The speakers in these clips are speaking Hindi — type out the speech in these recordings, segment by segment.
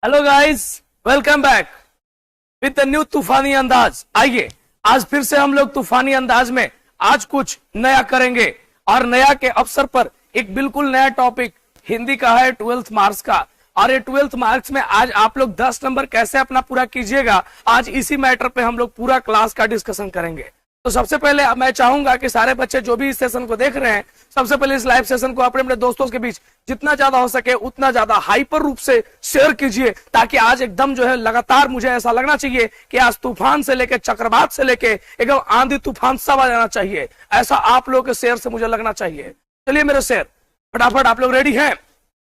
Hello guys, welcome back with the new तूफानी अंदाज। आइए आज फिर से हम लोग तूफानी अंदाज में आज कुछ नया करेंगे और नया के अवसर पर एक बिल्कुल नया टॉपिक हिंदी का है 12th मार्क्स का। और ये 12th मार्क्स में आज आप लोग 10 नंबर कैसे अपना पूरा कीजिएगा, आज इसी मैटर पे हम लोग पूरा क्लास का डिस्कशन करेंगे। तो सबसे पहले मैं चाहूंगा कि सारे बच्चे जो भी इस सेशन को देख रहे हैं, सबसे पहले इस लाइव सेशन को अपने अपने दोस्तों के बीच जितना ज्यादा हो सके उतना ज्यादा हाइपर रूप से शेयर कीजिए, ताकि आज एकदम जो है लगातार मुझे ऐसा लगना चाहिए कि आज तूफान से लेके चक्रवात से लेके एकदम आंधी तूफान सब आ जाना चाहिए। ऐसा आप लोग के शेयर से मुझे लगना चाहिए। चलिए मेरे शेयर, फटाफट आप लोग रेडी हैं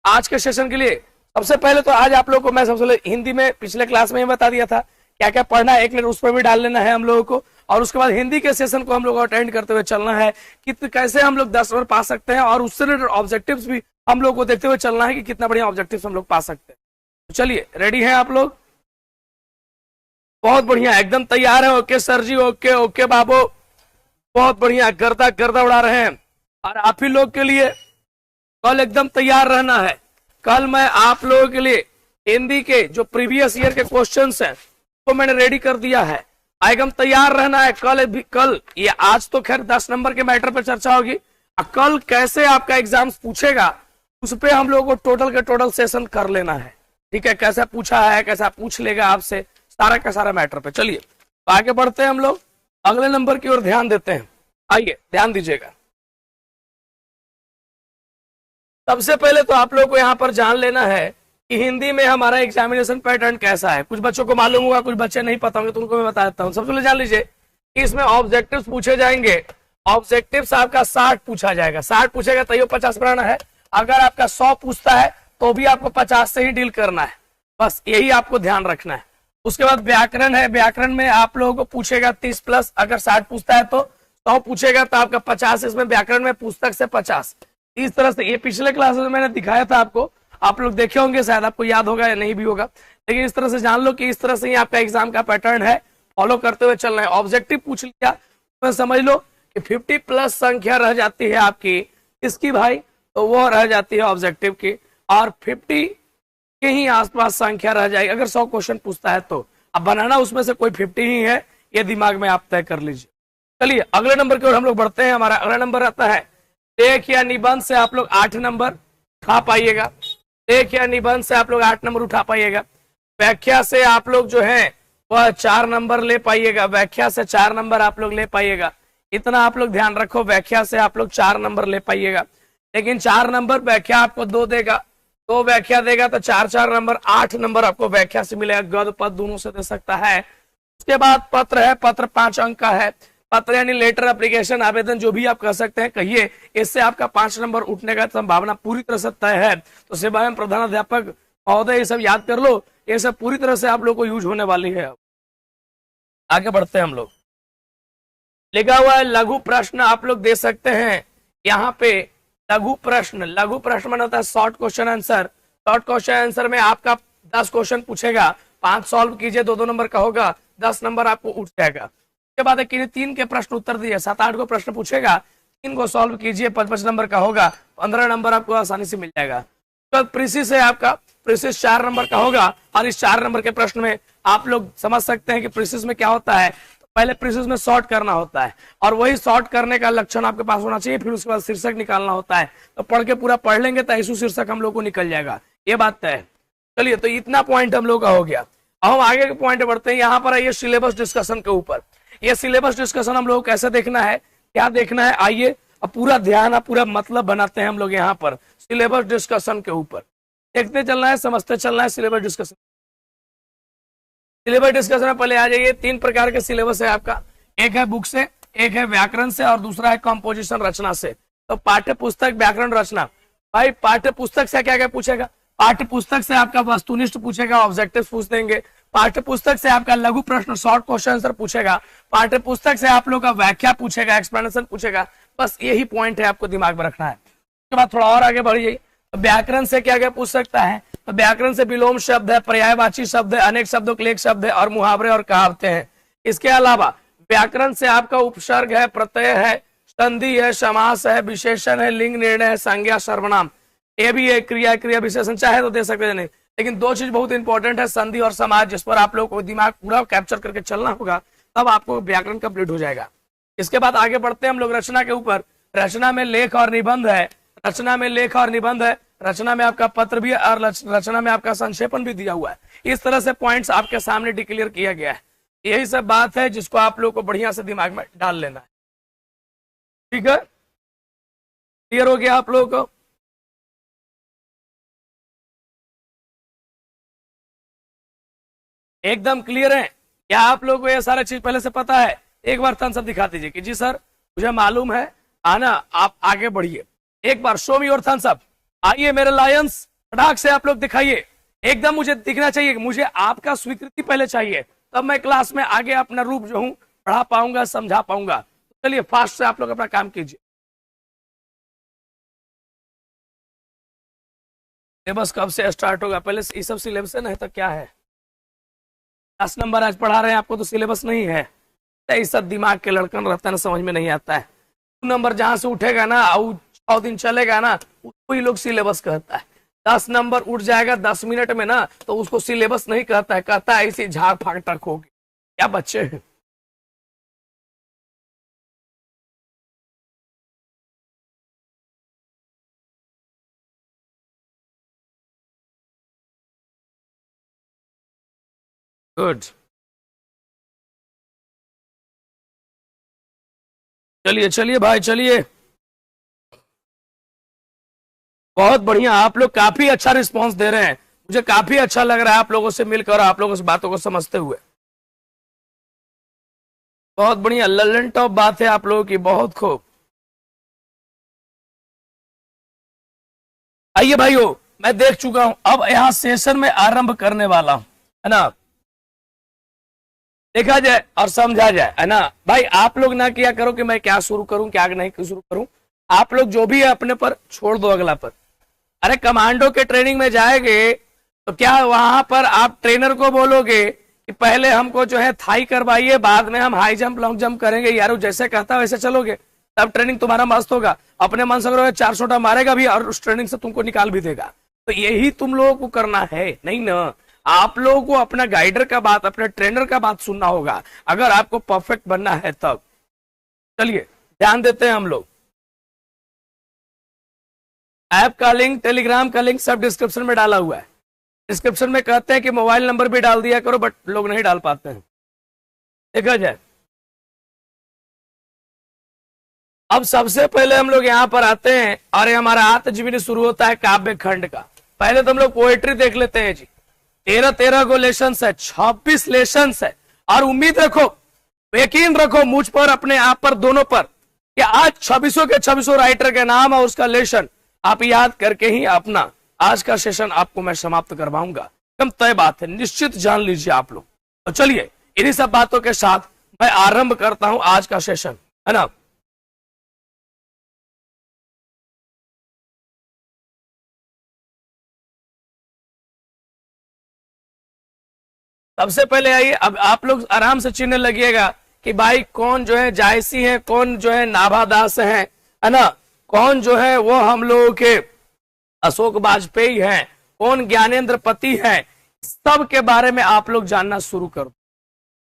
आज के सेशन के लिए? सबसे पहले तो आज आप लोग को मैं सबसे पहले हिंदी में पिछले क्लास में ही बता दिया था क्या क्या पढ़ना है, एक मिनट उस पर भी डाल लेना है हम लोगों को। और उसके बाद हिंदी के सेशन को हम लोग अटेंड करते हुए चलना है कि कैसे हम लोग 10 नंबर पा सकते हैं, और उससे रिलेटेड ऑब्जेक्टिव्स भी हम लोग को देखते हुए चलना है कि कितना बढ़िया ऑब्जेक्टिव्स हम लोग पा सकते हैं। तो चलिए रेडी हैं आप लोग? बहुत बढ़िया, एकदम तैयार है? ओके सर जी, ओके ओके बाबू, बहुत बढ़िया, गर्दा गर्दा उड़ा रहे हैं। और आप ही लोग के लिए कल एकदम तैयार रहना है। कल मैं आप लोगों के लिए हिंदी के जो प्रीवियस ईयर के क्वेश्चंस हैं तो मैंने रेडी कर दिया है, एकदम तैयार रहना है। कल ये आज तो खैर 10 नंबर के मैटर पर चर्चा होगी, कल कैसे आपका एग्जाम पूछेगा उस पे हम लोगों को टोटल के टोटल सेशन कर लेना है। ठीक है, कैसा पूछा है, कैसा पूछ लेगा आपसे, सारा का सारा मैटर पे। चलिए आगे बढ़ते हैं, हम लोग अगले नंबर की ओर ध्यान देते हैं। आइए ध्यान दीजिएगा। सबसे पहले तो आप लोग को यहाँ पर जान लेना है कि हिंदी में हमारा एग्जामिनेशन पैटर्न कैसा है। कुछ बच्चों को मालूम होगा, कुछ बच्चे नहीं पता होंगे, तो उनको मैं बता देता हूँ। सबसे पहले जान लीजिए कि इसमें ऑब्जेक्टिव्स पूछे जाएंगे। ऑब्जेक्टिव्स आपका 60 पूछा जाएगा। 60 पूछेगा तैयो 50 बनाना है। अगर आपका 100 पूछता है तो भी आपको 50 से ही डील करना है, बस यही आपको ध्यान रखना है। उसके बाद व्याकरण है। व्याकरण में आप लोगों को पूछेगा 30 प्लस, अगर 60 पूछता है तो 100 पूछेगा तो आपका 50 इसमें व्याकरण में पुस्तक से 50। इस तरह से ये पिछले क्लास में मैंने दिखाया था आपको, आप लोग देखे होंगे, शायद आपको याद होगा या नहीं भी होगा, लेकिन इस तरह से जान लो कि इस तरह से ही आपका एग्जाम का पैटर्न है, फॉलो करते हुए चलना है। ऑब्जेक्टिव पूछ लिया तो समझ लो कि 50 प्लस संख्या रह जाती है आपकी, इसकी भाई, तो वो रह जाती है ऑब्जेक्टिव की, और 50 के ही आसपास संख्या रह जाएगी अगर 100 क्वेश्चन पूछता है तो। अब बनाना उसमें से कोई 50 ही है, ये दिमाग में आप तय कर लीजिए। चलिए अगले नंबर की ओर हम लोग बढ़ते हैं। हमारा अगला नंबर आता है लेख या निबंध से आप लोग 8 नंबर उठा पाइएगा। लेख या निबंध से आप लोग 8 नंबर उठा पाइएगा। व्याख्या से आप लोग जो है वह 4 नंबर ले पाइएगा। व्याख्या से 4 नंबर आप लोग ले पाइएगा। इतना आप लोग ध्यान रखो, व्याख्या से आप लोग 4 नंबर ले पाइएगा। लेकिन 4 नंबर व्याख्या आपको 2 देगा, 2 व्याख्या देगा तो 4 नंबर, 8 नंबर आपको व्याख्या से मिलेगा। गद्य पद दोनों से दे सकता है। उसके बाद पत्र है। पत्र 5 अंक का है। पत्र यानी लेटर, एप्लीकेशन, आवेदन, जो भी आप कह सकते हैं कहिए, इससे आपका 5 नंबर उठने का संभावना पूरी तरह से तय है। तो सेवा एवं प्रधानाध्यापक महोदय ये सब याद कर लो, ये सब पूरी तरह से आप लोग को यूज होने वाली है। आगे बढ़ते हैं हम लोग। लिखा हुआ है लघु प्रश्न आप लोग दे सकते हैं यहाँ पे। लघु प्रश्न, लघु प्रश्न माना होता है short question answer. Short question answer में आपका 10 क्वेश्चन पूछेगा, 5 सॉल्व कीजिए, 2-2 नंबर का होगा, 10 नंबर आपको उठ जाएगा। के बाद 3 के प्रश्न उत्तर दिए, 7-8 को प्रश्न पूछेगा, 3 को सॉल्व कीजिए, 5-5 नंबर का होगा, 15 नंबर आपको आसानी से मिल जाएगा। तो प्रीसिस है आपका, प्रीसिस 4 नंबर का होगा। और इस 4 नंबर के प्रश्न में आप लोग समझ सकते हैं कि प्रीसिस में क्या होता है। तो पहले प्रीसिस में सॉर्ट करना होता है, और वही सॉर्ट करने का लक्षण आपके पास होना चाहिए। फिर उसके बाद शीर्षक निकालना होता है। तो पढ़ के पूरा पढ़ लेंगे तो ऐसू शीर्षक हम लोग को निकल जाएगा, ये बात तय है। चलिए तो इतना पॉइंट हम लोग का हो गया। अब हम आगे के पॉइंट बढ़ते हैं। यहाँ पर आइए सिलेबस डिस्कशन के ऊपर। ये सिलेबस डिस्कशन हम लोग कैसे देखना है, क्या देखना है, आइए अब पूरा ध्यान, अब पूरा मतलब बनाते हैं हम लोग यहाँ पर सिलेबस डिस्कशन के ऊपर। देखते चलना है, समझते चलना है सिलेबस डिस्कशन। सिलेबस डिस्कशन में पहले आ जाइए। 3 प्रकार के सिलेबस है आपका, एक है बुक से, एक है व्याकरण से, और दूसरा है कंपोजिशन रचना से। तो पाठ्य पुस्तक, व्याकरण, रचना। भाई पाठ्य पुस्तक से क्या क्या पूछेगा? पाठ्य पुस्तक से आपका वस्तुनिष्ठ पूछेगा, ऑब्जेक्टिव पूछ देंगे। पाठ्य पुस्तक से आपका लघु प्रश्न, शॉर्ट क्वेश्चन आंसर पूछेगा। पाठ्य पुस्तक से आप लोग का व्याख्या पूछेगा, एक्सप्लेनेशन पूछेगा। बस यही पॉइंट है, आपको दिमाग में रखना है। उसके बाद थोड़ा और आगे बढ़िए। तो व्याकरण से क्या क्या पूछ सकता है? तो व्याकरण से विलोम शब्द है, पर्यायवाची शब्द है, अनेक शब्दों के लेख शब्द है, और मुहावरे और कहावतें हैं। इसके अलावा व्याकरण से आपका उपसर्ग है, प्रत्यय है, संधि है, समास है, विशेषण है, लिंग निर्णय है, संज्ञा, सर्वनाम, ये भी है, क्रिया, क्रिया विशेषण चाहे तो दे सकते हैं, नहीं लेकिन दो चीज बहुत इंपॉर्टेंट है, संधि और समाज, जिस पर आप लोग को दिमाग पूरा कैप्चर करके चलना होगा, तब आपको व्याकरण कंप्लीट हो जाएगा। इसके बाद आगे बढ़ते हैं हम लोग रचना के ऊपर। रचना में लेख और निबंध है, रचना में लेख और निबंध है, रचना में आपका पत्र भी है और रचना में आपका संक्षेपण भी दिया हुआ है। इस तरह से पॉइंट्स आपके सामने डिक्लेयर किया गया है। यही सब बात है जिसको आप लोग को बढ़िया से दिमाग में डाल लेना है। ठीक है, क्लियर हो गया आप लोगों को? एकदम क्लियर है? क्या आप लोगों को ये सारा चीज पहले से पता है? एक बार थम्स अप दिखा दीजिए कि जी सर मुझे मालूम है, आना आप आगे बढ़िए। एक बार show me your thumbs up. आइए मेरे लायंस, फटाक से आप लोग दिखाइए। एकदम मुझे दिखना चाहिए, मुझे आपका स्वीकृति पहले चाहिए, तब मैं क्लास में आगे अपना रूप जो हूं पढ़ा पाऊंगा, समझा पाऊंगा। तो चलिए फास्ट से आप लोग अपना काम कीजिए। सिलेबस कब से स्टार्ट होगा? पहले ये सब सिलेबस है, नहीं तो क्या है? 10 नंबर आज पढ़ा रहे हैं आपको, तो सिलेबस नहीं है। ये सब दिमाग के लड़कन रहता है ना, समझ में नहीं आता है। 2 नंबर जहां से उठेगा ना, 6 दिन चलेगा ना, उसको ही लोग सिलेबस कहता है। 10 नंबर उठ जाएगा 10 मिनट में ना, तो उसको सिलेबस नहीं कहता है, कहता है ऐसी झाड़ फाड़ तक होगी। क्या बच्चे हैं? गुड, चलिए चलिए भाई चलिए, बहुत बढ़िया। आप लोग काफी अच्छा रिस्पांस दे रहे हैं, मुझे काफी अच्छा लग रहा है आप लोगों से मिलकर, आप लोगों से बातों को समझते हुए। बहुत बढ़िया, ललन टॉप बात है आप लोगों की, बहुत खूब। आइए भाइयों, मैं देख चुका हूं, अब यहां सेशन में आरंभ करने वाला हूं, है ना? देखा जाए और समझा जाए, है ना भाई? आप लोग ना किया करो कि मैं क्या शुरू करूं क्या नहीं शुरू करूं, आप लोग जो भी है अपने पर छोड़ दो, अगला पर। अरे कमांडो के ट्रेनिंग में जाएंगे तो क्या वहां पर आप ट्रेनर को बोलोगे कि पहले हमको जो है थाई करवाइए, बाद में हम हाई जंप लॉन्ग जंप करेंगे? यार जैसे कहता वैसे चलोगे, तब ट्रेनिंग तुम्हारा मस्त होगा। अपने मन से करोगे 400 मारेगा भी और उस ट्रेनिंग से तुमको निकाल भी देगा। तो यही तुम लोगों को करना है, नहीं ना? आप लोगों को अपना गाइडर का बात, अपने ट्रेनर का बात सुनना होगा, अगर आपको परफेक्ट बनना है तब। चलिए ध्यान देते हैं हम लोग। ऐप का लिंक, टेलीग्राम का लिंक सब डिस्क्रिप्शन में डाला हुआ है। डिस्क्रिप्शन में कहते हैं कि मोबाइल नंबर भी डाल दिया करो, बट लोग नहीं डाल पाते हैं। देखा जाए, अब सबसे पहले हम लोग यहां पर आते हैं और हमारा आत्मजीवनी शुरू होता है काव्य खंड का। पहले तो हम लोग पोएट्री देख लेते हैं जी। 13 को लेसन है, 26 लेसन है। और उम्मीद रखो, यकीन रखो मुझ पर, अपने आप पर, दोनों पर, कि आज 26 के 26 राइटर के नाम और उसका लेसन आप याद करके ही अपना आज का सेशन आपको मैं समाप्त करवाऊंगा। एकदम तय बात है, निश्चित जान लीजिए आप लोग। तो चलिए इन्हीं सब बातों के साथ मैं आरंभ करता हूं आज का सेशन, है ना? सबसे पहले आइए, अब आप लोग आराम से चिन्ह लगिएगा कि भाई कौन जो है जायसी है, कौन जो है नाभादास है ना? कौन जो है वो हम लोगों के अशोक वाजपेयी हैं, कौन ज्ञानेंद्र पति हैं, सब के बारे में आप लोग जानना शुरू कर दो।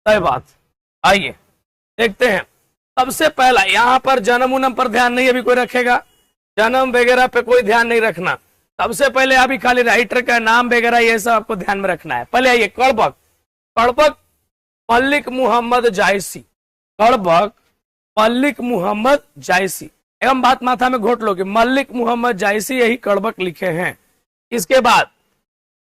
तय बात। आइए देखते हैं। सबसे पहला यहां पर जन्म उन्म पर ध्यान नहीं अभी कोई रखेगा, जन्म वगैरह पे कोई ध्यान नहीं रखना। सबसे पहले अभी खाली राइटर का नाम वगैरह ये सब आपको ध्यान में रखना है। पहले आइए, कड़बक, कड़बक मलिक मोहम्मद जायसी, कड़बक मलिक मोहम्मद जायसी। एवं बात माथा में घोट लो कि मलिक मोहम्मद जायसी यही कड़बक लिखे हैं। इसके बाद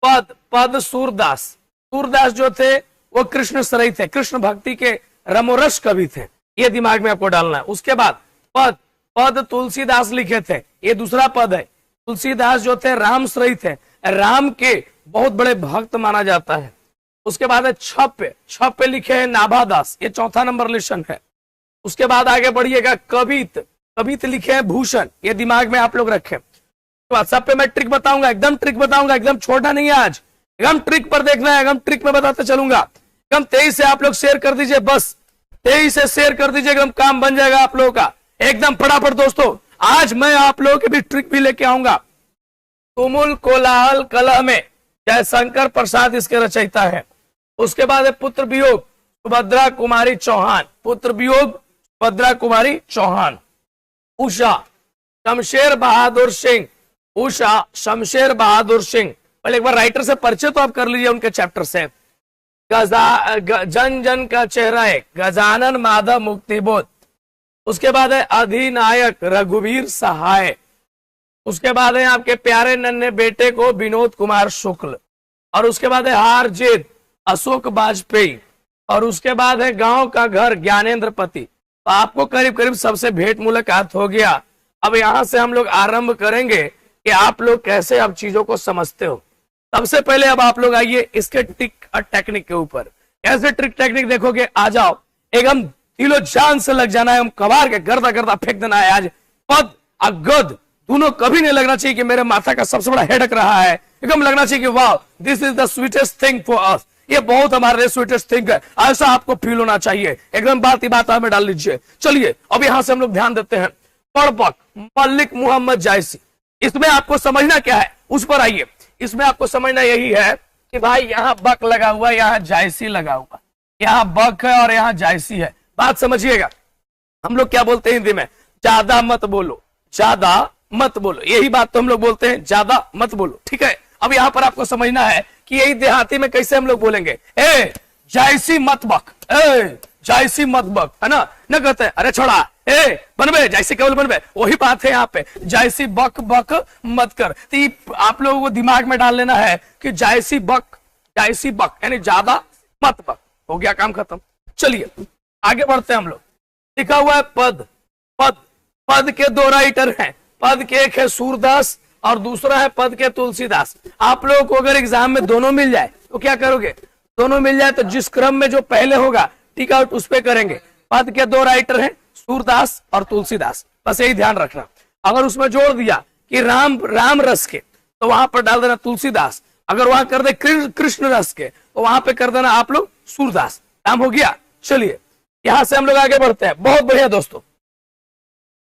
पद, पद सूरदास, सूरदास जो थे वो कृष्ण सरई थे, कृष्ण भक्ति के रमोरस कवि थे, ये दिमाग में आपको डालना है। उसके बाद पद, पद तुलसीदास लिखे थे, ये दूसरा पद है। तुलसीदास जो थे राम सरई थे, राम के बहुत बड़े भक्त माना जाता है। उसके बाद है छप्पे, छप्पे लिखे हैं नाभादास, ये चौथा नंबर लेसन है। उसके बाद आगे बढ़िएगा कवित, कवित लिखे हैं भूषण, ये दिमाग में आप लोग रखें। तो सब पे मैं ट्रिक बताऊंगा, एकदम ट्रिक बताऊंगा, एकदम छोड़ना नहीं है आज, एकदम ट्रिक पर देखना है, एकदम ट्रिक में बताते चलूंगा। एकदम तेज से आप लोग शेयर कर दीजिए, बस तेज से शेयर कर दीजिए, एकदम काम बन जाएगा आप लोगों का एकदम फटाफट। दोस्तों आज मैं आप लोगों के भी ट्रिक भी लेके आऊंगा। तुमुल कोलाहल कलह में जयशंकर प्रसाद इसके रचयिता है। उसके बाद है पुत्र वियोग, सुभद्रा कुमारी चौहान, पुत्र वियोग सुभद्रा कुमारी चौहान। उषा शमशेर बहादुर सिंह, उषा शमशेर बहादुर सिंह। पहले एक बार राइटर से परिचय तो आप कर लीजिए उनके चैप्टर से। जन जन का चेहरा है गजानन माधव मुक्तिबोध। उसके बाद है अधिनायक रघुवीर सहाय। उसके बाद है आपके प्यारे नन्हे बेटे को विनोद कुमार शुक्ल। और उसके बाद है हार जीत अशोक वाजपेयी। और उसके बाद है गांव का घर ज्ञानेंद्र पति। तो आपको करीब करीब सबसे भेंट मुलाकात हो गया। अब यहां से हम लोग आरंभ करेंगे कि आप लोग कैसे अब चीजों को समझते हो। सबसे पहले अब आप लोग आइए इसके ट्रिक और टेक्निक के ऊपर। कैसे ट्रिक टेक्निक देखोगे, आ जाओ एकदम दिलो जान से लग जाना है, हम कबार के गर्दा गर्दा फेंक देना है। आज पद और गद दोनों कभी नहीं लगना चाहिए कि मेरे माथा का सबसे बड़ा हेडक रहा है। एकदम लगना चाहिए कि वाह this is the sweetest thing for us, ये बहुत हमारे लिए स्वीटेस्ट थिंग है। ऐसा आपको फील होना चाहिए। एकदम बात ही बात में डाल लीजिए। चलिए अब यहां से हम लोग ध्यान देते हैं। पड़पक मलिक मोहम्मद जायसी, इसमें आपको समझना क्या है उस पर आइए। इसमें आपको समझना यही है कि भाई यहाँ बक लगा हुआ है, यहाँ जायसी लगा हुआ, यहाँ बक है और यहाँ जायसी है। बात समझिएगा। हम लोग क्या बोलते हैं हिंदी में, ज्यादा मत बोलो, ज्यादा मत बोलो, यही बात तो हम लोग बोलते हैं, ज्यादा मत बोलो। ठीक है, अब यहाँ पर आपको समझना है कि यही देहाती में कैसे हम लोग बोलेंगे। ए जायसी मत बक, ए जायसी मत बक, है ना। न कहते अरे छोड़ा ए बनबे जायसी केवल बनबे, वही बात है यहाँ पे, जायसी बक बक मत कर। तो आप लोगों को दिमाग में डाल लेना है कि जायसी बक यानी ज्यादा मत बक। हो गया काम खत्म। चलिए आगे बढ़ते हैं हम लोग। लिखा हुआ है पद, पद पद के दो राइटर हैं। पद के एक है सूरदास और दूसरा है पद के तुलसीदास। आप लोगों को अगर एग्जाम में दोनों मिल जाए तो क्या करोगे, दोनों मिल जाए तो जिस क्रम में जो पहले होगा टिक आउट उस पे करेंगे। पद के दो राइटर हैं सूरदास और तुलसीदास, बस यही ध्यान रखना। अगर उसमें जोड़ दिया कि राम रस के तो वहां पर डाल देना तुलसीदास। अगर वहां कर दे कृष्ण रस के तो वहां पे कर देना आप लोग सूरदास। काम हो गया। चलिए यहां से हम लोग आगे बढ़ते हैं। बहुत बढ़िया दोस्तों।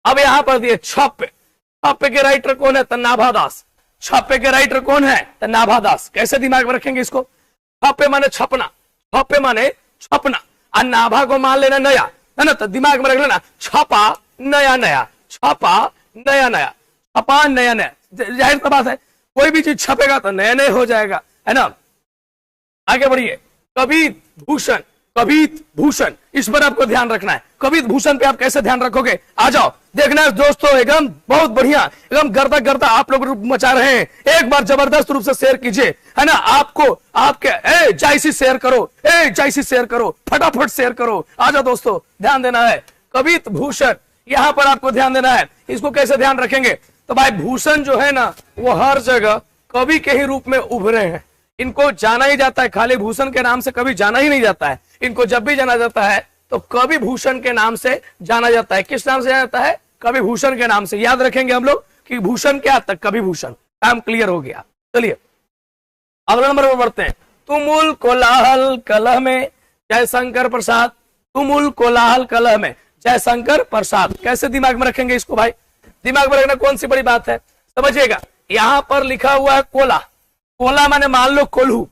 अब यहां पर दिए छप्पे, छप्पे के राइटर कौन है, नाभादास। छप्पे के राइटर कौन है, नाभादास। कैसे दिमाग में रखेंगे इसको, छप्पे माने छपना, छप्पे माने छपना और नाभा को मान लेना नया, है ना। तो दिमाग में रख लेना छपा नया नया, छपा नया नया, छपा नया नया। जाहिर सी बात है कोई भी चीज छपेगा तो नया नया हो जाएगा, है ना। आगे बढ़िए। कवित भूषण, कवित भूषण, इस पर आपको ध्यान रखना है। कवित भूषण पे आप कैसे ध्यान रखोगे, आ जाओ देखना है दोस्तों। एकदम बहुत बढ़िया, एकदम गर्दा गर्दा आप लोग मचा रहे हैं। एक बार जबरदस्त रूप से शेयर कीजिए, है ना। आपको आपके जायसी शेयर करो, जायसी शेयर करो, फटाफट शेयर करो। आ जाओ दोस्तों, ध्यान देना है। कवित भूषण, यहां पर आपको ध्यान देना है। इसको कैसे ध्यान रखेंगे, तो भाई भूषण जो है ना वो हर जगह कवि के ही रूप में उभरे हैं। इनको जाना ही जाता है, खाली भूषण के नाम से कभी जाना ही नहीं जाता है। इनको जब भी जाना जाता है तो कवि भूषण के नाम से जाना जाता है। किस नाम से जाना जाता है, कवि भूषण के नाम से। याद रखेंगे हम लोग कि भूषण क्या तक कवि भूषण। काम क्लियर हो गया। चलिए अगला नंबर पर बढ़ते हैं। तुमुल कोलाहल कलह में जयशंकर प्रसाद, तुमुल कोलाहल कलह में जयशंकर प्रसाद। कैसे दिमाग में रखेंगे इसको भाई, दिमाग में रखना कौन सी बड़ी बात है, समझिएगा। यहां पर लिखा हुआ है कोला, कोला माने मान लो कोल्हू,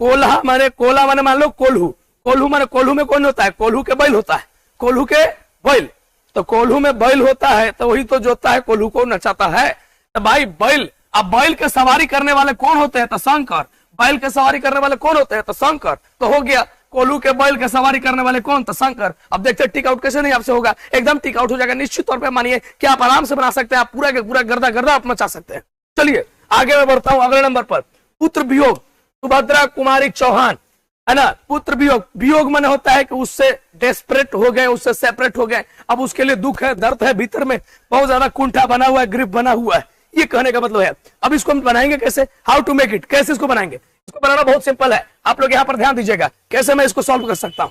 कोला माने मान लो कोल्हू, कोल्हू माने कोल्हू में कौन होता है, कोल्हू के बैल होता है, कोल्हू के बैल। तो कोल्हू में बैल होता है तो वही तो जोतता है, कोल्हू को नचाता है। तो भाई बैल, अब बैल के सवारी करने वाले कौन होते हैं, तो शंकर। बैल के सवारी करने वाले कौन होते हैं, तो शंकर। तो हो गया कोल्हू के बैल के सवारी करने वाले कौन, तो शंकर। अब देखते टिक आउट कैसे नहीं आपसे होगा, एकदम टिक आउट हो जाएगा निश्चित तौर पे। मानिए कि आप आराम से बना सकते हैं, आप पूरा के पूरा गर्दा गर्दा आप मचा सकते हैं। चलिए आगे मैं बढ़ता हूं अगले नंबर पर। पुत्र वियोग सुभद्रा कुमारी चौहान, है ना। पुत्र वियोग, वियोग माने होता है कि उससे डेस्परेट हो गए, उससे सेपरेट हो गए। अब उसके लिए दुख है, दर्द है, भीतर में बहुत ज्यादा कुंठा बना हुआ है, ग्रिप बना हुआ है, ये कहने का मतलब है। अब इसको हम बनाएंगे कैसे, हाउ टू मेक इट, कैसे इसको बनाएंगे। इसको बनाना बहुत सिंपल है, आप लोग यहाँ पर ध्यान दीजिएगा कैसे मैं इसको सॉल्व कर सकता हूं।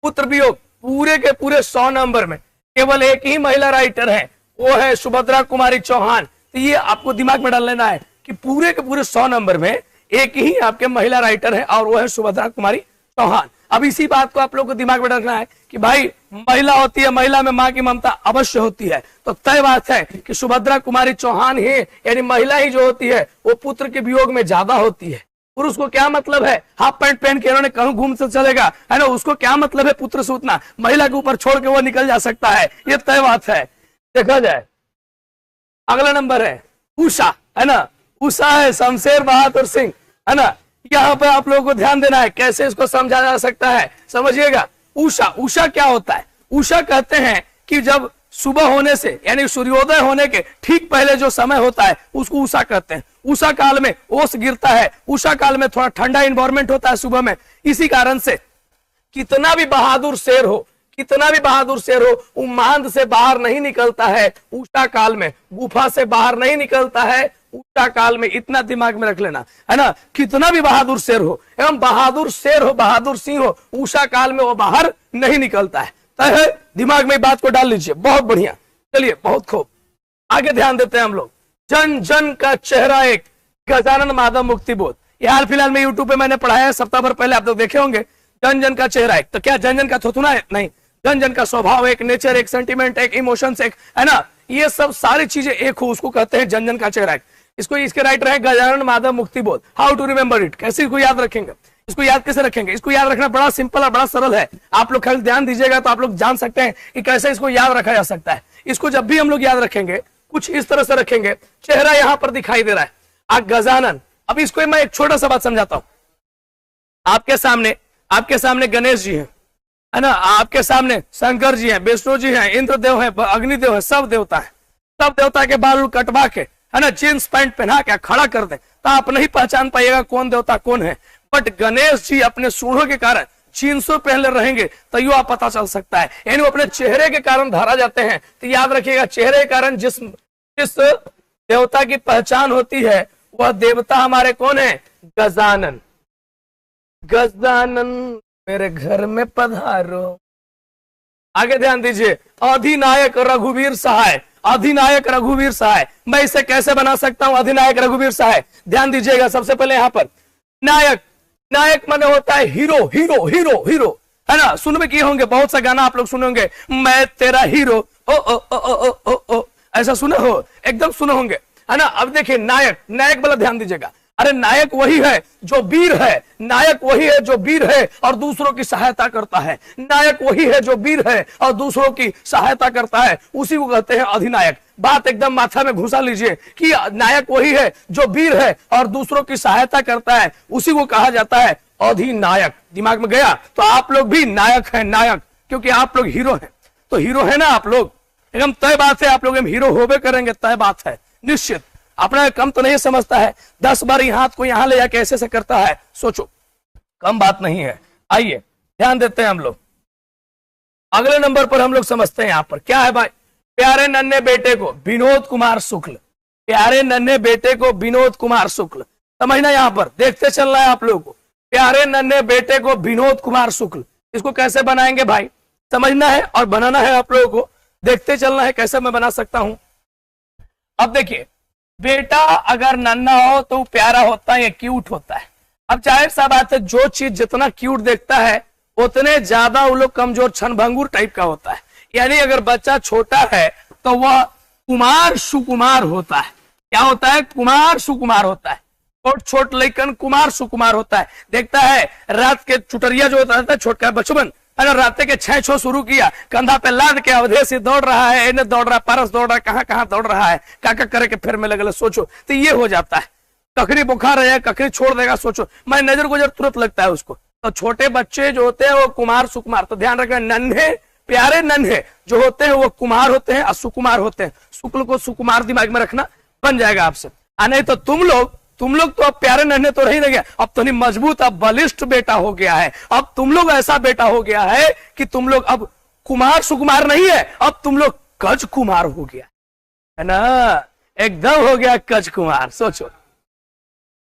पुत्र वियोग पूरे के पूरे 100 नंबर में केवल एक ही महिला राइटर है, वो है सुभद्रा कुमारी चौहान। तो ये आपको दिमाग में डाल लेना है कि पूरे के पूरे 100 नंबर में एक ही आपके महिला राइटर है और वो है सुभद्रा कुमारी चौहान। अब इसी बात को आप लोग को दिमाग में रखना है कि भाई महिला होती है, महिला में मां की ममता अवश्य होती है, तो तय बात है कि सुभद्रा कुमारी चौहान ही यानी महिला ही जो होती है वो पुत्र के वियोग में ज्यादा होती है। पुरुष को क्या मतलब है, हाफ पैंट पहन के उन्होंने कहूं घूम से चलेगा, है ना, उसको क्या मतलब है पुत्र से उतना, महिला के ऊपर छोड़ के वो निकल जा सकता है, ये तय बात है। देखा जाए अगला नंबर है उषा, है ना, उषा है शमशेर बहादुर सिंह, है ना। यहाँ पे आप लोगों को ध्यान देना है कैसे इसको समझा जा सकता है, समझिएगा। उषा, उषा क्या होता है, उषा कहते हैं कि जब सुबह होने से यानी सूर्योदय होने के ठीक पहले जो समय होता है उसको उषा कहते हैं। उषा काल में ओस गिरता है, उषा काल में थोड़ा ठंडा इन्वायरमेंट होता है सुबह में, इसी कारण से कितना भी बहादुर शेर हो, कितना भी बहादुर शेर हो, वो मांद से बाहर नहीं निकलता है उषा काल में, गुफा से बाहर नहीं निकलता है उषा काल में, इतना दिमाग में रख लेना, है ना। कितना भी बहादुर शेर हो एवं बहादुर शेर हो, बहादुर सिंह हो, उषा काल में वो बाहर नहीं निकलता है, तय है। दिमाग में बात को डाल लीजिए, बहुत बढ़िया। चलिए बहुत खूब, आगे ध्यान देते हैं हम लोग। जन जन का चेहरा एक, गजानन माधव मुक्ति बोध, ये हाल फिलहाल में यूट्यूब पे मैंने पढ़ाया है, सप्ताह भर पहले आप लोग देखे होंगे। जन जन का चेहरा एक, तो क्या जन जन का थोथुना है? नहीं, जन जन का स्वभाव एक, नेचर एक, सेंटिमेंट एक, इमोशंस एक, है ना, ये सब सारी चीजें एक हो, उसको कहते हैं जन जन का चेहरा एक। इसको इसके राइटर है गजानन माधव मुक्ति बोध। हाउ टू रिमेंबर इट, कैसे इसको याद रखेंगे, इसको याद कैसे रखेंगे? इसको याद रखना बड़ा सिंपल और बड़ा सरल है, आप लोग खाली ध्यान दीजिएगा तो आप लोग जान सकते हैं कि कैसे इसको याद रखा जा सकता है। इसको जब भी हम लोग याद रखेंगे कुछ इस तरह से रखेंगे, चेहरा यहां पर दिखाई दे रहा है, गजानन। अब इसको मैं एक छोटा सा बात समझाता हूं। आपके सामने गणेश जी हैं, है ना, आपके सामने शंकर जी हैं, विष्णु जी हैं, इंद्रदेव हैं, अग्निदेव हैं, सब देवता हैं। सब देवता के बाल कटवा के, है ना, जींस पैंट पहना के खड़ा कर दे तो आप नहीं पहचान पाइएगा कौन देवता कौन है। बट गणेश जी अपने सूढ़ों के कारण जींसों पहले रहेंगे तो यू आप पता चल सकता है, यानी वो अपने चेहरे के कारण धारा जाते हैं। तो याद रखिएगा, चेहरे के कारण जिस देवता की पहचान होती है वह देवता हमारे कौन है? गजानन। गजानन मेरे घर में पधारो। आगे ध्यान दीजिए, अधिनायक रघुवीर सहाय, अधिनायक रघुवीर सहाय। मैं इसे कैसे बना सकता हूं अधिनायक रघुवीर सहाय? ध्यान दीजिएगा, सबसे पहले यहां पर नायक, नायक माने होता है हीरो, हीरो हीरो हीरो, है ना। सुन में किए होंगे, बहुत सा गाना आप लोग सुने होंगे, मैं तेरा हीरो, ओ ओ ओ ओ ओ ओ, ऐसा सुने हो, एकदम सुने होंगे, है ना। अब देखिए नायक, नायक वाला ध्यान दीजिएगा। अरे नायक वही है जो वीर है, नायक वही है जो वीर है और दूसरों की सहायता करता है। नायक वही है जो वीर है और दूसरों की सहायता करता है, उसी को कहते हैं अधिनायक। बात एकदम माथा में घुसा लीजिए कि नायक वही है जो वीर है और दूसरों की सहायता करता है, उसी को कहा जाता है अधिनायक। दिमाग में गया? तो आप लोग भी नायक हैं, नायक, क्योंकि आप लोग हीरो हैं। तो हीरो है ना आप लोग, एकदम तय बात है, आप लोग हीरो होबे करेंगे, तय बात है, निश्चित। अपना कम तो नहीं समझता है, 10 बार हाथ को यहां ले जाके ऐसे से करता है, सोचो कम बात नहीं है। आइए ध्यान देते हैं हम लोग, अगले नंबर पर हम लोग समझते हैं यहां पर क्या है भाई। प्यारे नन्हे बेटे को विनोद कुमार शुक्ल, प्यारे नन्हे बेटे को विनोद कुमार शुक्ल, समझना, यहां पर देखते चलना है आप लोगों को। प्यारे नन्हे बेटे को विनोद कुमार शुक्ल, इसको कैसे बनाएंगे भाई, समझना है और बनाना है आप लोगों को, देखते चलना है कैसे मैं बना सकता हूं। अब देखिए, बेटा अगर नन्हा हो तो प्यारा होता है, क्यूट होता है। अब जाहिर सा बात है, जो चीज जितना क्यूट देखता है उतने ज्यादा वो लोग कमजोर छनभंगुर टाइप का होता है। यानी अगर बच्चा छोटा है तो वह कुमार सुकुमार होता है। क्या होता है? कुमार सुकुमार होता है। छोट छोट लेकिन कुमार सुकुमार होता है। देखता है रात के चुटरिया जो होता है, छोटका बचपन, अगर रात के 6 छो शुरू किया, कंधा पे लाद के अवधेश दौड़ रहा है, इन्हें दौड़ रहा है, पारस दौड़ रहा है, कहां कहां दौड़ रहा है, काका करे के फिर में लगे, सोचो तो ये हो जाता है। ककड़ी बुखार है, ककड़ी छोड़ देगा, सोचो, मैं नजर गुजर तुरंत लगता है उसको। तो छोटे बच्चे जो होते हैं वो कुमार सुकुमार, तो ध्यान रखना, नन्हे प्यारे नन्हे जो होते हैं वो कुमार होते हैं और सुकुमार होते हैं। शुक्ल को सुकुमार दिमाग में रखना, बन जाएगा आपसे। नहीं तो तुम लोग तो अब प्यारे नन्हे तो रही नहीं, अब तो नहीं मजबूत, अब बलिष्ठ बेटा हो गया है। अब तुम लोग ऐसा बेटा हो गया है कि तुम लोग अब कुमार सुकुमार नहीं है, अब तुम लोग कज कुमार हो गया है ना, एकदम हो गया कज कुमार। सोचो,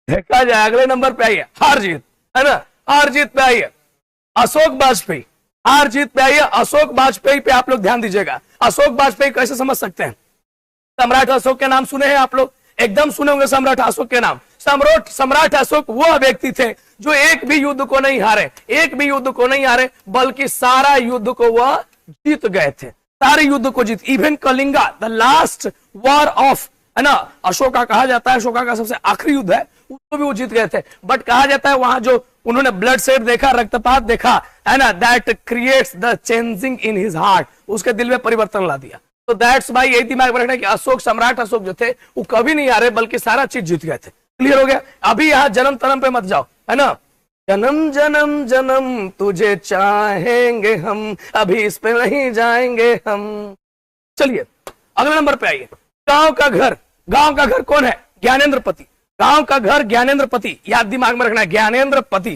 देखा जाए अगले नंबर पे आइए, हार जीत, है ना, हार जीत पे आइए, अशोक वाजपेयी, हार जीत पे आइए, अशोक वाजपेयी पे आप लोग ध्यान दीजिएगा। अशोक वाजपेयी कैसे समझ सकते हैं? सम्राट अशोक के नाम सुने हैं आप लोग, एकदम सुने होंगे सम्राट अशोक के नाम। सम्राट सम्राट अशोक वो व्यक्ति थे जो एक भी युद्ध को नहीं हारे, एक भी युद्ध को नहीं हारे, बल्कि सारा युद्ध को वह जीत गए थे, सारे युद्ध को जीत। Even Kalinga the last war of, है ना, अशोका कहा जाता है, अशोका का सबसे आखिरी युद्ध है, उसको भी वो जीत गए थे। बट कहा जाता है वहां जो उन्होंने ब्लड शेड देखा, रक्तपात देखा, है ना, that creates the changing in his heart, उसके दिल में परिवर्तन ला दिया। तो दैट्स वाई यही दिमाग में रखना कि अशोक, सम्राट अशोक जो थे वो कभी नहीं हारे, बल्कि सारा चीज जीत गए थे। क्लियर हो गया? अभी यहाँ जन्म तन्म पे मत जाओ, है ना, जन्म जन्म जन्म तुझे चाहेंगे हम, अभी इस पे नहीं जाएंगे हम। चलिए अगले नंबर पे आइए। गांव का घर, गांव का घर कौन है? ज्ञानेंद्र पति। गांव का घर ज्ञानेंद्र पति, याद दिमाग में रखना है, ज्ञानेंद्र पति।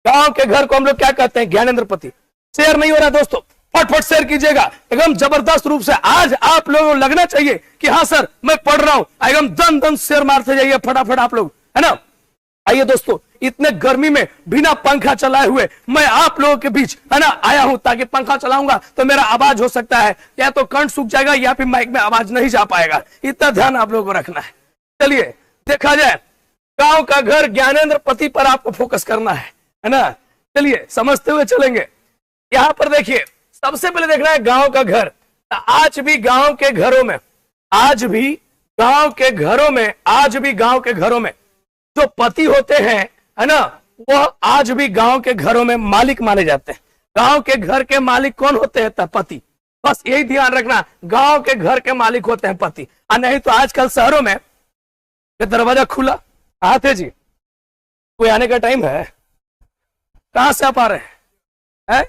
गांव के घर को हम लोग क्या कहते हैं? ज्ञानेंद्र पति। शेयर नहीं हो रहा दोस्तों, फटफट शेयर कीजिएगा एकदम जबरदस्त रूप से। आज आप लोगों को लगना चाहिए कि हाँ सर मैं पढ़ रहा हूं, एकदम दन दन शेयर मारते जाइए फटाफट आप लोग, है ना। आइए दोस्तों, इतने गर्मी में बिना पंखा चलाए हुए मैं आप लोगों के बीच, है ना, आया हूं, ताकि पंखा चलाऊंगा तो मेरा आवाज हो सकता है या तो कंठ सूख जाएगा या फिर माइक में आवाज नहीं जा पाएगा, इतना ध्यान आप लोगों को रखना है। चलिए देखा जाए, गांव का घर ज्ञानेंद्र पति पर आपको फोकस करना है ना। चलिए समझते हुए चलेंगे। यहां पर देखिए, सबसे पहले देखना है गांव का घर। आज भी गांव के घरों में, आज भी गांव के घरों में, आज भी गांव के घरों में जो पति होते हैं, है ना, वह आज भी गांव के घरों में मालिक माने जाते हैं। गांव के घर के मालिक कौन होते हैं? पति। बस यही ध्यान रखना, गांव के घर के मालिक होते हैं पति। और नहीं तो आजकल शहरों में ये दरवाजा खुला, आते जी कोई आने का टाइम है, कहां से आप आ रहे हैं?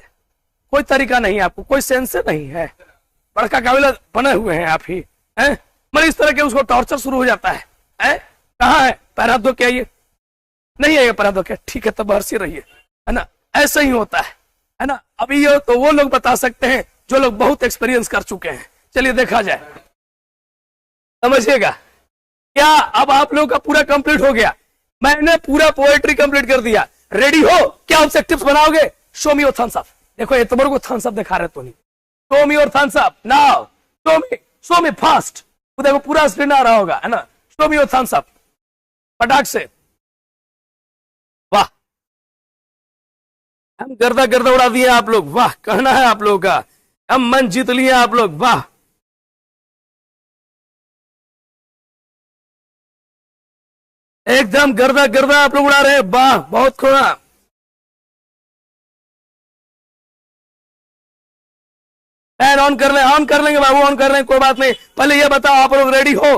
कोई तरीका नहीं है आपको, कोई सेंस नहीं है, बड़का काबिला बने हुए हैं आप ही, हैं? मतलब इस तरह के उसको टॉर्चर शुरू हो जाता है? कहाँ है? पैर हाथ धो के आइए, नहीं आइए पैर हाथ धो के, ठीक है तब हंसी रहिए, है ना। ऐसा ही होता है ना। अभी ये तो वो लोग बता सकते हैं जो लोग बहुत एक्सपीरियंस कर चुके हैं। चलिए देखा जाए, समझिएगा क्या। अब आप लोगों का पूरा कंप्लीट हो गया, मैंने पूरा पोएट्री कंप्लीट कर दिया। रेडी हो? क्या ऑब्जेक्टिव्स बनाओगे? Show me your thumbs up. देखो एतबर को थम्स अप दिखा रहे तो नहीं, show me your thumbs up now, show me fast. देखो पूरा स्क्रीन आ रहा होगा, है ना। Show me your thumbs up फटाक से। वाह, हम गर्दा गर्दा उड़ा दिए आप लोग, वाह कहना है आप लोगों का, हम मन जीत लिए आप लोग, वाह। एकदम गर्दा गर्दा आप लोग उड़ा रहे हैं, वाह बहुत खूबा। फैन ऑन कर ले, ऑन कर लेंगे बाबू, ऑन कर लेंगे, कोई बात नहीं। पहले ये बताओ आप लोग रेडी हो?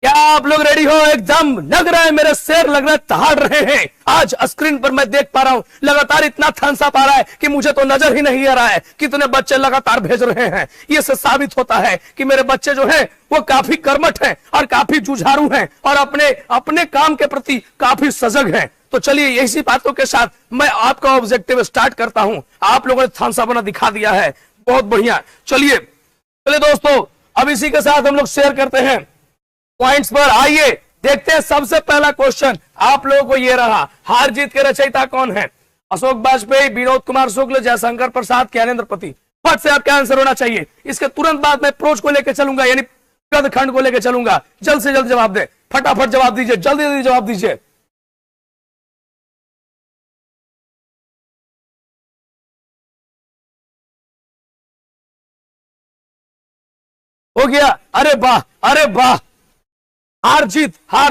क्या आप लोग रेडी हो? एकदम लग रहा है, मेरे शेर लग रहा है दहाड़ रहे हैं। आज स्क्रीन पर मैं देख पा रहा हूं लगातार इतना थम्स अप आ रहा है कि मुझे तो नजर ही नहीं आ रहा है कितने बच्चे लगातार भेज रहे हैं। ये से साबित होता है कि मेरे बच्चे जो हैं वो काफी कर्मठ हैं और काफी जुझारू हैं और अपने अपने काम के प्रति काफी सजग हैं। तो चलिए इसी बातों के साथ मैं आपका ऑब्जेक्टिव स्टार्ट करता हूं। आप लोगों ने थम्स अप दिखा दिया है, बहुत बढ़िया। चलिए दोस्तों, अब इसी के साथ हम लोग शेयर करते हैं पॉइंट्स पर। आइए देखते हैं, सबसे पहला क्वेश्चन आप लोगों को ये रहा, हार जीत के रचयिता कौन है? अशोक वाजपेयी, विनोद कुमार शुक्ल, जयशंकर प्रसाद, ज्ञानेंद्र पति। फट से आपका आंसर होना चाहिए। इसके तुरंत बाद मैं प्रोज को लेकर चलूंगा, यानी गद खंड को लेकर चलूंगा। जल्द से जल्द जवाब दे, फटाफट जवाब दीजिए, जल्दी जल्दी जवाब दीजिए। हो गया? अरे वाह, अरे वाह। हार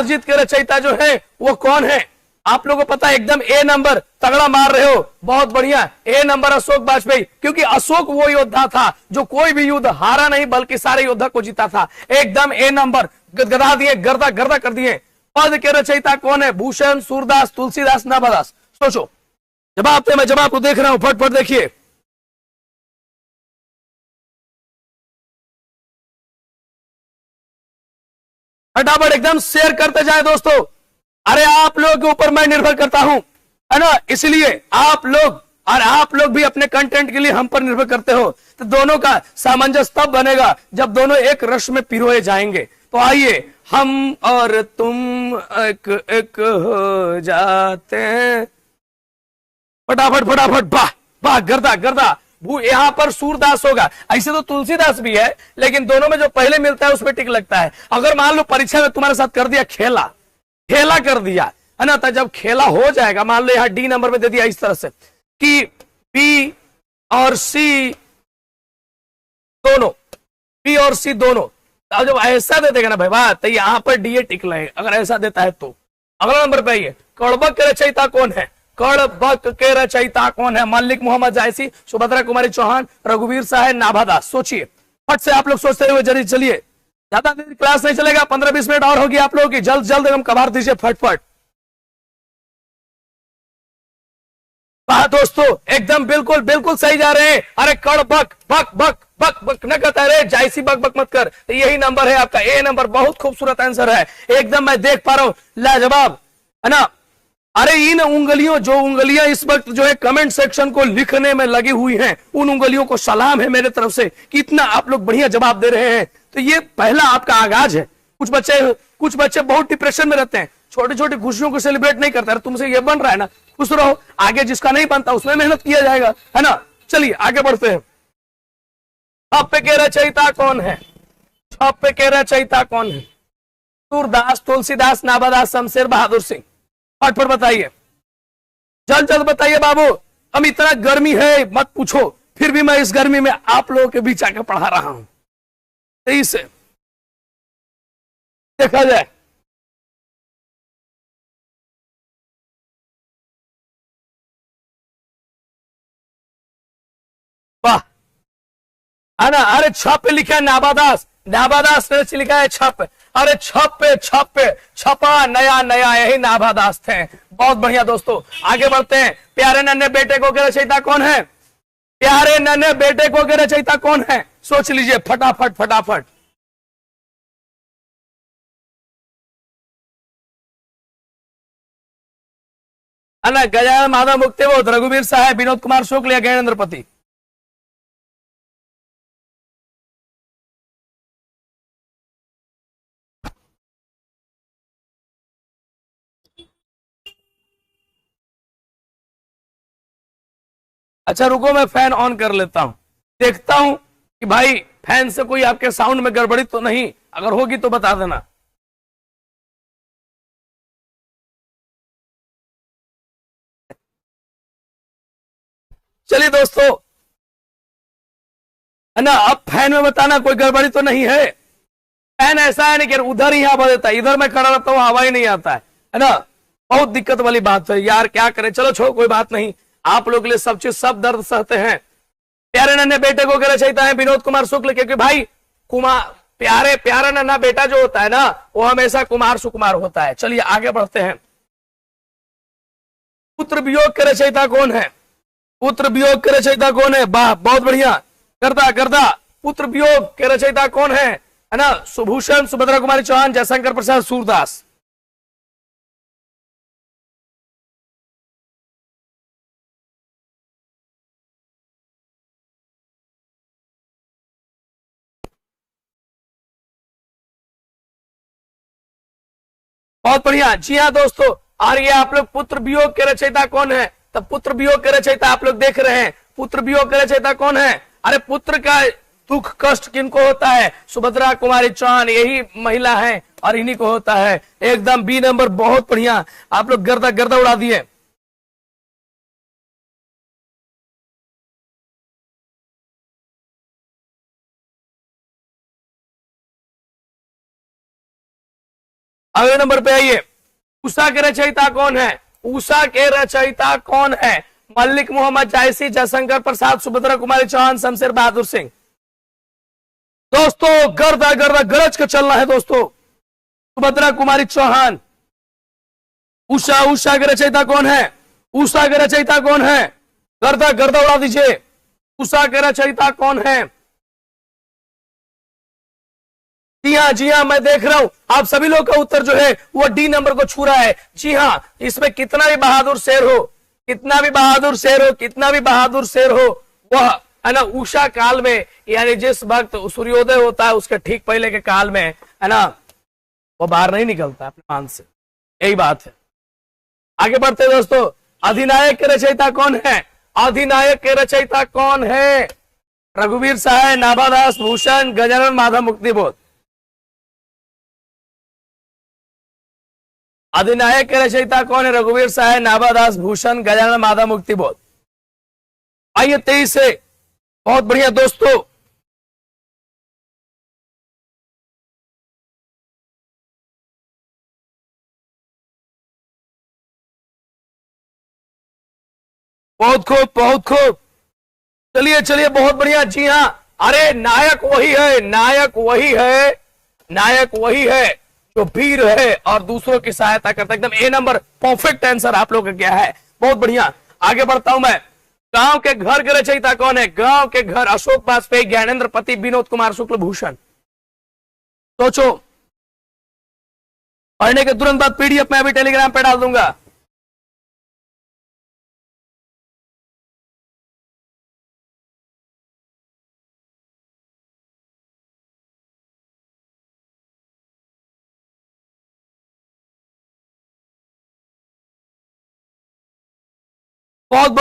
जीत के रचयिता जो है वो कौन है? आप लोगों को पता है, एकदम ए नंबर, तगड़ा मार रहे हो, बहुत बढ़िया। ए नंबर अशोक वाजपेयी, क्योंकि अशोक वो योद्धा था जो कोई भी युद्ध हारा नहीं बल्कि सारे योद्धा को जीता था। एकदम ए नंबर, गदा दिए, गर्दा गर्दा कर दिए। पद के रचयिता कौन है? भूषण, सूरदास, तुलसीदास, नाभादास। सोचो, जवाब दे, मैं जवाब को देख रहा हूं, फटफट देखिए। फटाफट एकदम शेयर करते जाए दोस्तों। अरे आप लोगों के ऊपर मैं निर्भर करता हूं, है ना, इसलिए आप लोग भी अपने कंटेंट के लिए हम पर निर्भर करते हो। तो दोनों का सामंजस्य तब बनेगा जब दोनों एक रश में पिरोए जाएंगे। तो आइए, हम और तुम एक एक हो जाते हैं। फटाफट फटाफट, वाह वाह, गर्दा गर्दा, यहाँ पर सूरदास होगा। ऐसे तो तुलसीदास भी है, लेकिन दोनों में जो पहले मिलता है उसमें टिक लगता है। अगर मान लो परीक्षा में तुम्हारे साथ कर दिया खेला, खेला कर दिया है ना, तो जब खेला हो जाएगा, मान लो यहाँ डी नंबर में दे दिया इस तरह से कि बी और सी दोनों, बी और सी दोनों, अब जब ऐसा दे देगा ना भाई वाह, तो यहाँ पर डी टिक लगे अगर ऐसा देता है तो। अगला नंबर पे आइए, कड़बक के रचयिता कौन है? कड़बक के रचयिता कौन है? मल्लिक मोहम्मद जायसी, सुभद्रा कुमारी चौहान, रघुवीर साहब, नाभादास। सोचिए फट से, आप लोग सोचते हुए जल्दी चलिए, ज्यादा देर क्लास नहीं चलेगा, 15-20 मिनट और होगी आप लोगों की। जल्द जल्द एकदम कबार दीजिए फटफट। वाह दोस्तों, एकदम बिल्कुल बिल्कुल सही जा रहे हैं। अरे कड़बक बक बक बक बक न कहता है, जायसी बक बक मत कर। तो यही नंबर है आपका, ए नंबर। बहुत खूबसूरत आंसर है, एकदम मैं देख पा रहा हूं, लाजवाब है ना। अरे इन उंगलियों, जो उंगलियां इस वक्त जो है कमेंट सेक्शन को लिखने में लगी हुई हैं, उन उंगलियों को सलाम है मेरे तरफ से कि इतना आप लोग बढ़िया जवाब दे रहे हैं। तो ये पहला आपका आगाज है। कुछ बच्चे बहुत डिप्रेशन में रहते हैं, छोटी छोटी खुशियों को सेलिब्रेट नहीं करते। तुमसे ये बन रहा है ना, खुश रहो, आगे जिसका नहीं बनता उसमें मेहनत किया जाएगा, है ना। चलिए आगे बढ़ते हैं। छप्पे के रचयिता कौन है? छप्पे के रचयिता कौन है? सूरदास, तुलसीदास, नाभादास, शमशेर बहादुर सिंह। फटफट बताइए, जल्द जल्द बताइए बाबू। हम इतना गर्मी है मत पूछो, फिर भी मैं इस गर्मी में आप लोगों के बीच आकर पढ़ा रहा हूं। तेईस से देखा जाए। वाह, है ना। अरे छप पे लिखा है नाभादास, नाभादास ने लिखा है छप। अरे छप पे छपा नया नया, यही नाभादास थे। बहुत बढ़िया दोस्तों, आगे बढ़ते हैं। प्यारे नन्हे बेटे को के रचयिता कौन है? प्यारे नन्हे बेटे को के रचयिता कौन है? सोच लीजिए फटाफट फटाफट। है ना, गजानन माधव मुक्तिबोध, रघुवीर साहब, विनोद कुमार शुक्ल या ज्ञानेंद्र पति? अच्छा रुको, मैं फैन ऑन कर लेता हूं, देखता हूं कि भाई फैन से कोई आपके साउंड में गड़बड़ी तो नहीं, अगर होगी तो बता देना। चलिए दोस्तों, है ना, अब फैन में बताना कोई गड़बड़ी तो नहीं है। फैन ऐसा है नहीं कि उधर ही हवा देता है, इधर मैं खड़ा रहता हूं हवा ही नहीं आता है ना। बहुत दिक्कत वाली बात है यार, क्या करें। चलो छोड़ो, कोई बात नहीं, आप लोग के लिए सब चीज, सब दर्द सहते हैं। प्यारे नन्हे बेटे को क्या रचयिता है? विनोद कुमार शुक्ल, क्योंकि भाई कुमार, प्यारा नन्हा बेटा जो होता है ना, वो हमेशा कुमार सुकुमार होता है। चलिए आगे बढ़ते हैं। पुत्र वियोग के रचयिता कौन है? पुत्र वियोग के रचयिता कौन है? वाह बहुत बढ़िया, करदा करदा। पुत्र वियोग के रचयिता कौन है ना? सुभूषण, सुभद्रा कुमारी चौहान, जयशंकर प्रसाद, सूरदास। बहुत बढ़िया, जी हाँ दोस्तों। और ये आप लोग पुत्र वियोग के रचयिता कौन है? तब पुत्र वियोग के रचयिता आप लोग देख रहे हैं, पुत्र वियोग के रचयिता कौन है? अरे पुत्र का दुख कष्ट किनको होता है? सुभद्रा कुमारी चौहान, यही महिला है और इन्हीं को होता है। एकदम बी नंबर, बहुत बढ़िया, आप लोग गर्दा गर्दा उड़ा दिए। अगले नंबर पे आइए, उषा के रचयिता कौन है? उषा के रचयिता कौन है? मल्लिक मोहम्मद जायसी, जयशंकर प्रसाद, सुभद्रा कुमारी चौहान, शमशेर बहादुर सिंह। दोस्तों गर्दा गर्दा गरज के चलना है दोस्तों। सुभद्रा कुमारी चौहान, उषा के रचयिता कौन है? उषा के रचयिता कौन है? गर्दा गर्दा उड़ा दीजिए। उषा के रचयिता कौन है? जी हाँ मैं देख रहा हूं, आप सभी लोग का उत्तर जो है वो डी नंबर को छू रहा है। जी हाँ, इसमें कितना भी बहादुर शेर हो, कितना भी बहादुर शेर हो, कितना भी बहादुर शेर हो, वह है ना उषा काल में, यानी जिस वक्त सूर्योदय होता है उसके ठीक पहले के काल में, है ना, वो बाहर नहीं निकलता अपने मान से। यही बात है। आगे बढ़ते दोस्तों, अधिनायक के रचयिता कौन है? अधिनायक के रचयिता कौन है? रघुवीर सहाय, नाभादास भूषण, गजानन माधव मुक्तिबोध। अधिनायक के रचयिता कौन है? रघुवीर सहाय, नाभादास भूषण, गजानन माधव मुक्तिबोध। आइए 23 से, बहुत बढ़िया दोस्तों। बहुत खूब, बहुत खूब। चलिए चलिए, बहुत बढ़िया। जी हाँ, अरे नायक वही है, नायक वही है, नायक वही है जो वीर है और दूसरों की सहायता करता है। एकदम ए नंबर, परफेक्ट आंसर आप लोग का क्या है। बहुत बढ़िया, आगे बढ़ता हूं मैं। गांव के घर के रचयिता कौन है? गांव के घर, अशोक वाजपेयी, ज्ञानेंद्र पति, विनोद कुमार शुक्ल, भूषण। सोचो। पढ़ने के तुरंत बाद पीडीएफ मैं अभी टेलीग्राम पे डाल दूंगा। बहुत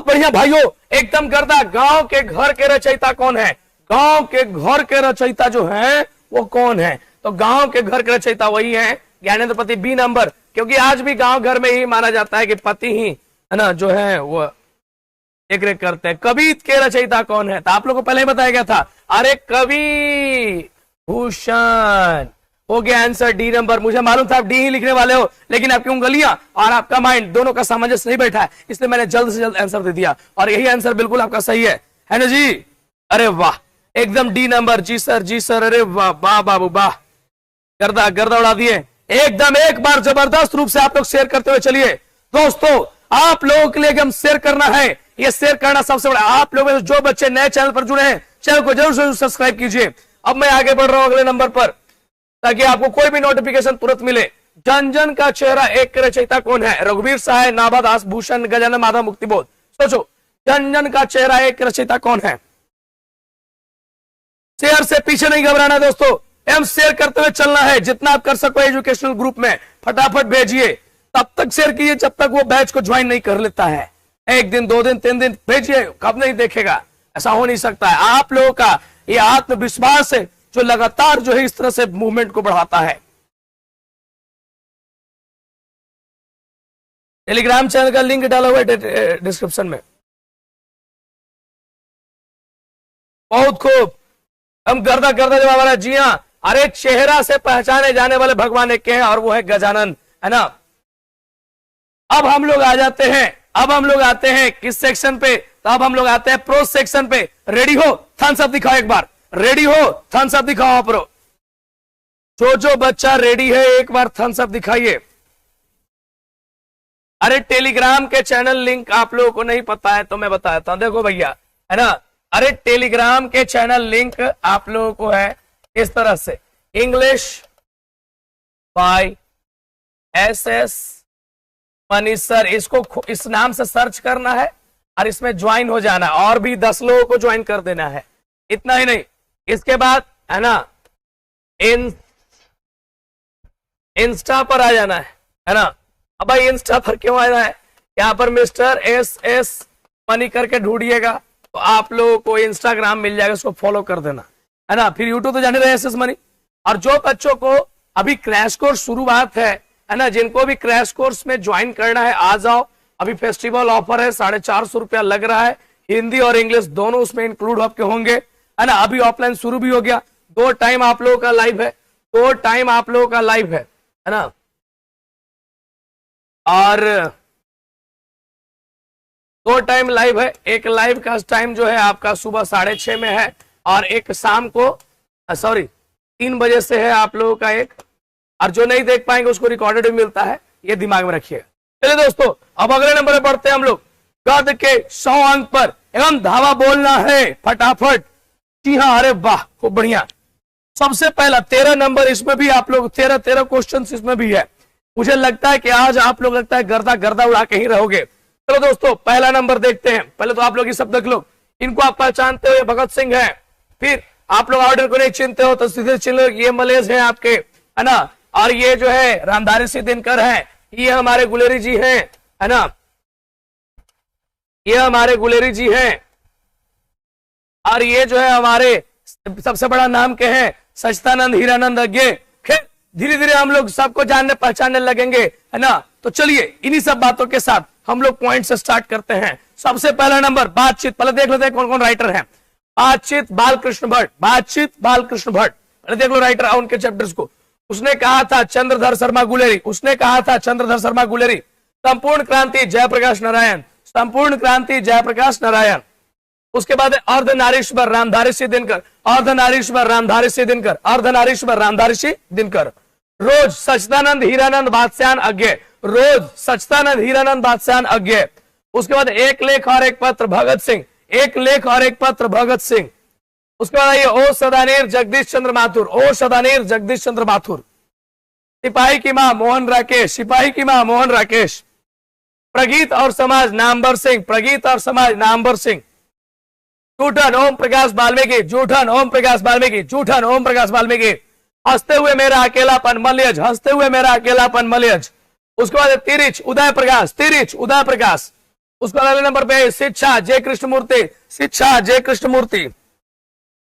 बढ़िया भाइयों, एकदम गर्दा। गांव के घर के रचयिता कौन है? गांव के घर के रचयिता जो है वो कौन है? तो गांव के घर के रचयिता वही है ज्ञानेंद्र पति, बी नंबर। क्योंकि आज भी गांव घर में ही माना जाता है कि पति ही है ना जो है वो देख रेख करते हैं। कवि के रचयिता कौन है? तो आप लोग को पहले ही बताया गया था। अरे कवि भूषण हो गया आंसर, डी नंबर। मुझे मालूम था आप डी ही लिखने वाले हो, लेकिन आपकी उंगलियां और आपका माइंड दोनों का सामंजस्य नहीं बैठा है, इसलिए मैंने जल्द से जल्द आंसर दे दिया और यही आंसर बिल्कुल आपका सही है ना जी? अरे वाह, एकदम डी नंबर। जी सर, जी सर। अरे वाह वाह बाबू वाह, गर्दा गर्दा उड़ा दिए एकदम। एक बार जबरदस्त रूप से आप लोग शेयर करते हुए चलिए दोस्तों। आप लोगों के लिए हम शेयर करना है, ये शेयर करना सबसे बड़ा। आप लोग जो बच्चे नए चैनल पर जुड़े हैं, चैनल को जरूर से सब्सक्राइब कीजिए। अब मैं आगे बढ़ रहा हूं अगले नंबर पर, ताकि आपको कोई भी नोटिफिकेशन तुरंत मिले। जन जन का चेहरा एक के रचयिता कौन है? रघुवीर सहाय, नाभादास भूषण, गजानन माधव मुक्तिबोध। सोचो, जन जन का चेहरा एक के रचयिता कौन है? शेयर से पीछे नहीं घबराना दोस्तों, एम शेयर करते हुए चलना है। जितना आप कर सको एजुकेशनल ग्रुप में फटाफट भेजिए। तब तक शेयर कीजिए जब तक वो बैच को ज्वाइन नहीं कर लेता है। एक दिन, 2 दिन, 3 दिन भेजिए, कब नहीं देखेगा? ऐसा हो नहीं सकता है। आप लोगों का ये आत्मविश्वास है जो लगातार जो है इस तरह से मूवमेंट को बढ़ाता है। टेलीग्राम चैनल का लिंक डाला हुआ है डिस्क्रिप्शन में। बहुत खूब, हम गर्दा गर्दा जवाब आ रहा है। जी हाँ, अरे चेहरा से पहचाने जाने वाले भगवान एक हैं और वो है गजानन, है ना? अब हम लोग आ जाते हैं, अब हम लोग आते हैं किस सेक्शन पे? तो अब हम लोग आते हैं प्रो सेक्शन पे। रेडी हो? थम्स अप दिखाओ एक बार। रेडी हो? थम्स अप दिखाओ प्रो। जो बच्चा रेडी है एक बार थम्स अप दिखाइए। अरे टेलीग्राम के चैनल लिंक आप लोगों को नहीं पता है तो मैं बताता हूं। देखो भैया, है ना, अरे टेलीग्राम के चैनल लिंक आप लोगों को है इस तरह से, English by SS money sir, इसको इस नाम से सर्च करना है और इसमें ज्वाइन हो जाना है और भी 10 लोगों को ज्वाइन कर देना है। इतना ही नहीं, इसके बाद है ना इंस्टा पर आ जाना है ना। अब भाई इंस्टा पर क्यों आना है? यहाँ पर मिस्टर SS मनी करके ढूंढिएगा तो आप लोगों को इंस्टाग्राम मिल जाएगा, उसको फॉलो कर देना, है ना। फिर यूट्यूब तो जाने रहे SS मनी। और जो बच्चों को अभी क्रैश कोर्स शुरुआत है ना, जिनको भी क्रैश कोर्स में ज्वाइन करना है आ जाओ। अभी फेस्टिवल ऑफर है, 450 रुपया लग रहा है। हिंदी और इंग्लिश दोनों उसमें इंक्लूड आपके होंगे, है ना। अभी ऑफलाइन शुरू भी हो गया, 2 टाइम आप लोगों का लाइव है, 2 टाइम आप लोगों का लाइव है ना। और 2 टाइम लाइव है। एक लाइव का टाइम जो है आपका सुबह 6:30 में है और एक शाम को 3 बजे से है आप लोगों का एक। और जो नहीं देख पाएंगे उसको रिकॉर्डेड भी मिलता है, ये दिमाग में रखिएगा। चलिए दोस्तों, अब अगले नंबर पर बढ़ते हैं हम लोग। गद के 100 अंक पर एवं धावा बोलना है फटाफट। जी हाँ, अरे वाह, खूब बढ़िया। सबसे पहला 13 नंबर, इसमें भी आप लोग 13 क्वेश्चन इसमें भी है। मुझे लगता है कि आज आप लोग लगता है गर्दा गर्दा उड़ा के ही रहोगे। चलो दोस्तों, पहला नंबर देखते हैं। पहले तो आप लोग ये सब देख लो, इनको आप पहचानते हो, ये भगत सिंह है। फिर आप लोग ऑर्डर को नहीं चिनते हो तो सीधे चिन्ह, ये मलेज है आपके, है ना। और ये जो है रामधारी सिंह दिनकर है, ये हमारे गुलेरी जी हैं, है ना। ये हमारे गुलेरी जी हैं, और ये जो है हमारे सबसे बड़ा नाम के हैं सच्चिदानंद हीरानंद अज्ञे। फिर धीरे धीरे हम लोग सबको जानने पहचानने लगेंगे, है ना। तो चलिए इन्हीं सब बातों के साथ हम लोग पॉइंट से स्टार्ट करते हैं। सबसे पहला नंबर बातचीत, पहले देख लेते हैं कौन कौन राइटर हैं। बातचीत बालकृष्ण भट्ट, बातचीत बालकृष्ण भट्ट, पहले देख लो राइटर उनके चैप्टर्स को। उसने कहा था चंद्रधर शर्मा गुलेरी, उसने कहा था चंद्रधर शर्मा गुलेरी। संपूर्ण क्रांति जयप्रकाश नारायण, संपूर्ण क्रांति जयप्रकाश नारायण। उसके बाद अर्धनारीश्वर रामधारी सिंह दिनकर, अर्धनारीश्वर रामधारी सिंह दिनकर, अर्धनारीश्वर रामधारी सिंह दिनकर। रोज सच्चिदानंद हीरानंद बादशाह अज्ञे, रोज सच्चिदानंद हीरानंद बादशाह अज्ञे। उसके बाद एक लेख और एक पत्र भगत सिंह, एक लेख और एक पत्र भगत सिंह। उसके बाद आइए ओ सदानीर जगदीश चंद्र माथुर, ओ सदानीर जगदीश चंद्र माथुर। सिपाही की मां मोहन राकेश, सिपाही की मां मोहन राकेश। प्रगीत और समाज नामवर सिंह, प्रगीत और समाज नामवर सिंह। जूठन ओम प्रकाश वाल्मीकि, जूठन ओम प्रकाश वाल्मीकि, जूठन ओम प्रकाश वाल्मीकि। हंसते हुए मेरा अकेलापन मलयज, हंसते हुए मेरा अकेलापन मलयज। उसके बाद तिरिच उदय प्रकाश, तिरिच उदय प्रकाश। उसके अगले नंबर पे शिक्षा जय कृष्णमूर्ति, शिक्षा जय कृष्णमूर्ति।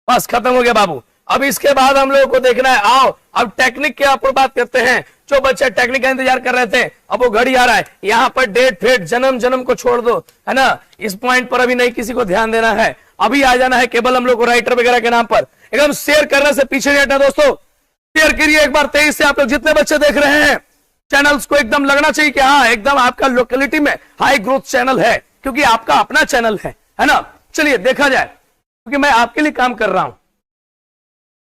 बस खत्म हो गया बाबू। अब इसके बाद हम लोगों को देखना है, आओ अब टेक्निक के ऊपर बात करते हैं। जो बच्चे टेक्निक का इंतजार कर रहे थे, अब वो घड़ी आ रहा है। यहाँ पर डेट फेट जन्म जन्म को छोड़ दो, है ना। इस पॉइंट पर अभी नहीं किसी को ध्यान देना है, अभी आ जाना है केवल हम लोग को राइटर वगैरह के नाम पर। एकदम शेयर करने से पीछे नहीं हटना दोस्तों, शेयर करिए एक बार तेज से। आप लोग जितने बच्चे देख रहे हैं चैनल्स को एकदम लगना चाहिए कि हाँ एकदम आपका लोकेलिटी में हाई ग्रोथ चैनल है, क्योंकि आपका अपना चैनल है ना। चलिए देखा जाए, क्योंकि मैं आपके लिए काम कर रहा हूं।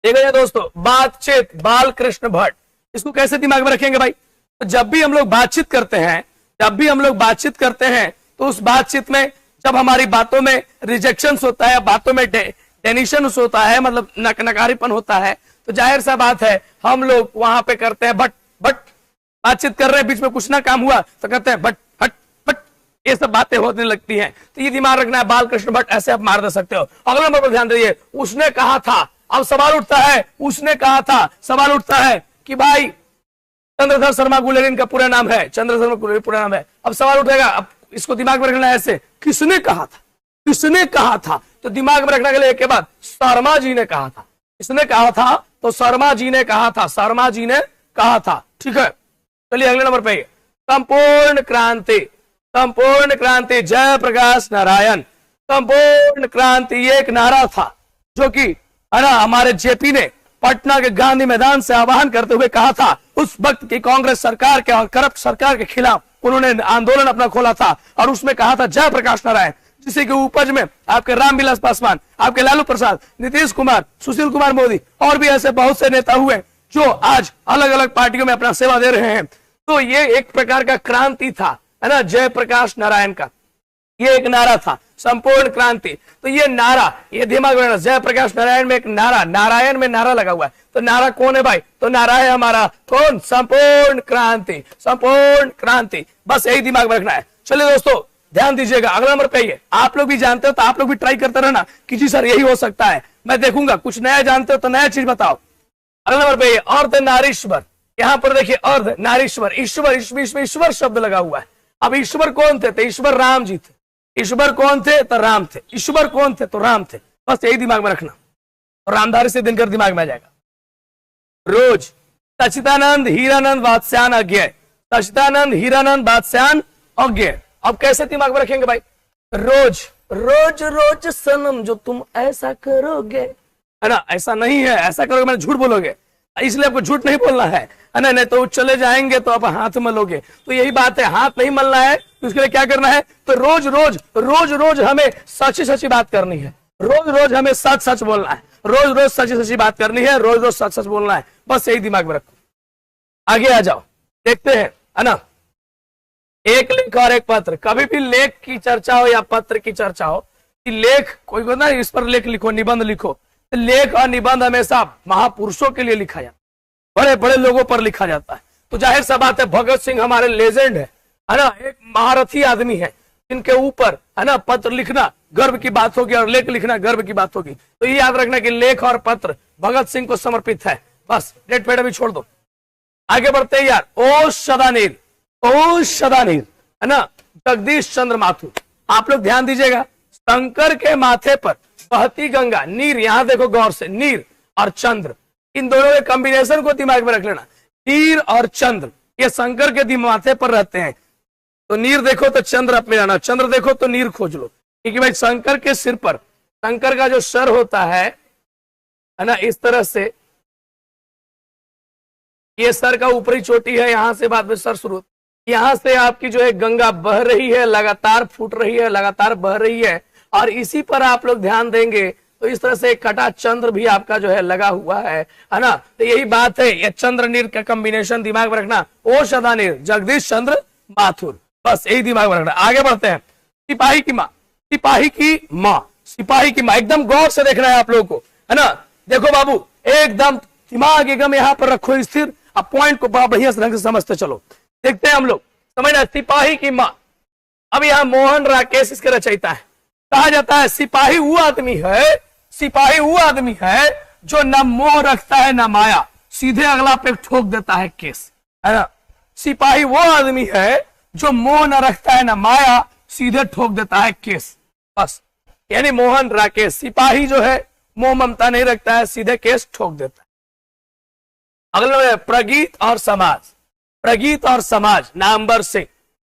देखा जाए दोस्तों, बातचीत बालकृष्ण भट्ट, इसको कैसे दिमाग में रखेंगे भाई। तो जब भी हम लोग बातचीत करते हैं, जब भी हम लोग बातचीत करते हैं, तो उस बातचीत में जब हमारी बातों में रिजेक्शन होता है, बातों में डेनिशन होता है, मतलब नकारीपन होता है, तो जाहिर सा बात है हम लोग वहां पे करते हैं बट बट। बातचीत कर रहे हैं, बीच में कुछ ना काम हुआ तो कहते हैं बट हट बट, ये सब बातें होने लगती हैं। तो ये दिमाग रखना है, बालकृष्ण भट्ट ऐसे आप मार दे सकते हो। अगले नंबर पर ध्यान दीजिए, उसने कहा था। अब सवाल उठता है, उसने कहा था, सवाल उठता है कि भाई चंद्रधर शर्मा गुलेरी इनका पूरा नाम है, चंद्रधर शर्मा गुलेरी पूरा नाम है। अब सवाल उठेगा, अब इसको दिमाग में रखना है ऐसे, किसने कहा था, किसने कहा था। तो दिमाग में रखने के लिए एक के बाद शर्मा जी ने कहा था। किसने कहा था, तो शर्मा जी ने कहा था, शर्मा जी ने कहा था। ठीक है, चलिए अगले नंबर पे संपूर्ण क्रांति, संपूर्ण क्रांति जयप्रकाश नारायण। संपूर्ण क्रांति ये एक नारा था जो कि है ना हमारे जेपी ने पटना के गांधी मैदान से आह्वान करते हुए कहा था। उस वक्त की कांग्रेस सरकार के और करप्ट सरकार के खिलाफ उन्होंने आंदोलन अपना खोला था, और उसमें कहा था जयप्रकाश नारायण, जिसे के उपज में आपके रामविलास पासवान, आपके लालू प्रसाद, नीतीश कुमार, सुशील कुमार मोदी और भी ऐसे बहुत से नेता हुए जो आज अलग अलग पार्टियों में अपना सेवा दे रहे हैं। तो ये एक प्रकार का क्रांति था, है ना, जयप्रकाश नारायण का ये एक नारा था, संपूर्ण क्रांति। तो ये नारा, ये दिमाग में रखना, जयप्रकाश नारायण में एक नारा, नारायण में नारा लगा हुआ है। तो नारा कौन है भाई, तो नारा है हमारा कौन, संपूर्ण क्रांति, संपूर्ण क्रांति। बस यही दिमाग में रखना है। चलिए दोस्तों ध्यान दीजिएगा, अगला नंबर पे ये आप लोग भी जानते हो तो आप लोग भी ट्राई करते रहना कि जी सर यही हो सकता है, मैं देखूंगा कुछ नया जानते हो तो नया चीज बताओ। अगला नंबर पे ये अर्धनारीश्वर, यहाँ पर देखिए अर्धनारीश्वर, ईश्वर, इसमें ईश्वर शब्द लगा हुआ है। अब ईश्वर कौन थे, तो ईश्वर राम जी थे। ईश्वर कौन थे, तो राम थे। ईश्वर कौन थे, तो राम थे। बस यही दिमाग में रखना, और रामधारी से दिनकर दिमाग में आ जाएगा। रोज सच्चिदानंद हीरानंद बादशाह अज्ञे, सच्चिदानंद हीरानंद बादशाह अज्ञे। अब कैसे दिमाग में रखेंगे भाई, रोज रोज रोज सनम जो तुम ऐसा करोगे, है ना, ऐसा नहीं है, ऐसा करोगे मैंने झूठ बोलोगे, इसलिए आपको झूठ नहीं बोलना है ना, नहीं तो चले जाएंगे तो आप हाथ मलोगे। तो यही बात है, हाथ नहीं मलना है, तो उसके लिए क्या करना है, तो रोज रोज रोज रोज हमें सच्ची सच्ची बात करनी है, रोज रोज हमें सच सच बोलना है, रोज रोज सच्ची सच्ची बात करनी है, रोज रोज सच सच बोलना है। बस यही दिमाग में रखो। आगे आ जाओ, देखते हैं, है ना। एक लेख और एक पत्र, कभी भी लेख की चर्चा हो या पत्र की चर्चा हो, कि लेख कोई को ना इस पर लेख लिखो, निबंध लिखो, तो लेख और निबंध हमेशा महापुरुषों के लिए लिखा जाता है, बड़े बड़े लोगों पर लिखा जाता है। तो जाहिर सा बात है भगत सिंह हमारे लेजेंड है ना, एक महारथी आदमी है, इनके ऊपर है ना पत्र लिखना गर्व की बात होगी और लेख लिखना गर्व की बात होगी। तो ये याद रखना कि लेख और पत्र भगत सिंह को समर्पित है। बस डेट पेड़ भी छोड़ दो, आगे बढ़ते यार। ओ सदानीर, ओ सदानीर, है ना, जगदीश चंद्र माथुर। आप लोग ध्यान दीजिएगा, शंकर के माथे पर बहती गंगा, नीर, यहां देखो गौर से, नीर और चंद्र, इन दोनों के कॉम्बिनेशन को दिमाग में रख लेना। नीर और चंद्र ये शंकर के माथे पर रहते हैं, तो नीर देखो तो चंद्र आप मिलाना, चंद्र देखो तो नीर खोज लो, क्योंकि भाई शंकर के सिर पर, शंकर का जो सर होता है ना, इस तरह से ये सर का ऊपरी चोटी है, यहां से बाद में सर शुरू, यहां से आपकी जो है गंगा बह रही है, लगातार फूट रही है, लगातार बह रही है, और इसी पर आप लोग ध्यान देंगे तो इस तरह से कटा चंद्र भी आपका जो है लगा हुआ है ना। तो यही बात है, ये चंद्र नीर का कॉम्बिनेशन दिमाग में रखना। ओ सदा नीर जगदीश चंद्र माथुर, बस यही दिमाग में रखना। आगे बढ़ते हैं, सिपाही की माँ, सिपाही की माँ, सिपाही की माँ, एकदम गौर से देखना है आप लोगों को, है ना। देखो बाबू, एकदम दिमाग एकदम यहाँ पर रखो स्थिर, अब पॉइंट को बड़ा बढ़िया ढंग से समझते चलो। देखते हैं हम लोग, समझना, सिपाही की माँ। अब यहाँ मोहन राकेश इसके रचयिता है। कहा जाता है सिपाही वो आदमी है, सिपाही वो आदमी है जो न मोह रखता है न माया, सीधे अगला पे ठोक देता है केस, है ना। सिपाही वो आदमी है जो मोह न रखता है न माया, सीधे ठोक देता है केस, बस। यानी मोहन राकेश सिपाही जो है मोह ममता नहीं रखता है, सीधे केस ठोक देता है। अगला प्रगीत और समाज, प्रगीत और समाज, नंबर 6।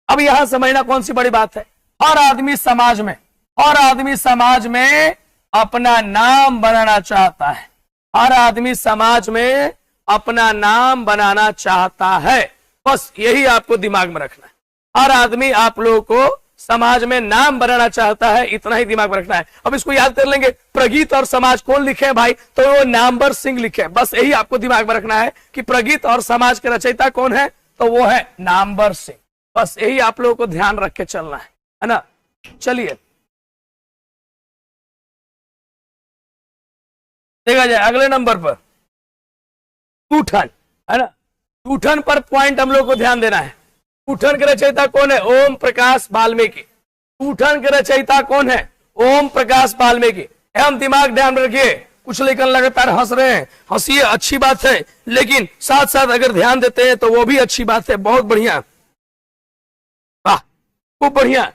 अब यहां समझना कौन सी बड़ी बात है, हर आदमी समाज में, हर आदमी समाज में अपना नाम बनाना चाहता है, हर आदमी समाज में अपना नाम बनाना चाहता है, बस यही आपको दिमाग में रखना है। हर आदमी आप लोगों को समाज में नाम बनाना चाहता है, इतना ही दिमाग में रखना है। अब इसको याद कर लेंगे, प्रगीत और समाज कौन लिखे हैं भाई, तो वो नामवर सिंह लिखे, बस यही आपको दिमाग में रखना है कि प्रगीत और समाज के रचयिता कौन है, तो वो है नामवर सिंह, बस यही आप लोगों को ध्यान रख के चलना है ना। चलिए देखा जाए अगले नंबर पर टूठन, है ना। टूठन पर पॉइंट हम लोग को ध्यान देना है। टूठन के रचयिता कौन है, ओम प्रकाश वाल्मीकि। टूठन के रचयिता कौन है, ओम प्रकाश वाल्मीकि। हम दिमाग ध्यान रखिए, कुछ लेकर लगातार हंस रहे हैं, हंसिए, अच्छी बात है, लेकिन साथ साथ अगर ध्यान देते हैं तो वो भी अच्छी बात है, बहुत बढ़िया, वाह खूब बढ़िया,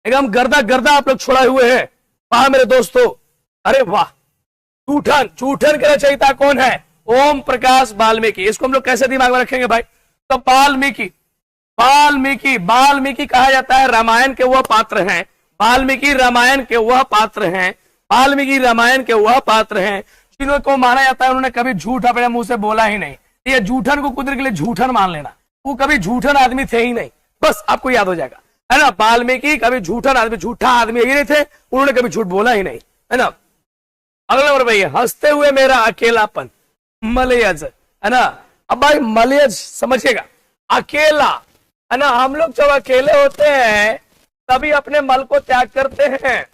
एकदम गर्दा गर्दा आप लोग छोड़ाए हुए हैं, वाह मेरे दोस्तों, अरे वाह। टूठन, टूठन के रचयिता कौन है, ओम प्रकाश वाल्मीकि। इसको हम लोग कैसे दिमाग में रखेंगे भाई, तो वाल्मीकि, वाल्मीकि, वाल्मीकि कहा जाता है रामायण के वह पात्र हैं, वाल्मीकि रामायण के वह पात्र हैं, वाल्मीकि रामायण के वह पात्र हैं जिन्हों को माना जाता है उन्होंने कभी झूठ अपने मुंह से बोला ही नहीं। ये झूठन को कुदरत के लिए झूठन मान लेना, वो कभी झूठन आदमी थे ही नहीं, बस आपको याद हो जाएगा, है ना। वाल्मीकि कभी झूठन आदमी, झूठा आदमी ही नहीं थे, उन्होंने कभी झूठ बोला ही नहीं, है ना। अगला नंबर भाई, हंसते हुए मेरा अकेलापन, मलयज, है ना। अब भाई मलयज समझिएगा, अकेला, है ना। हम लोग जब अकेले होते हैं तभी अपने मल को त्याग करते हैं,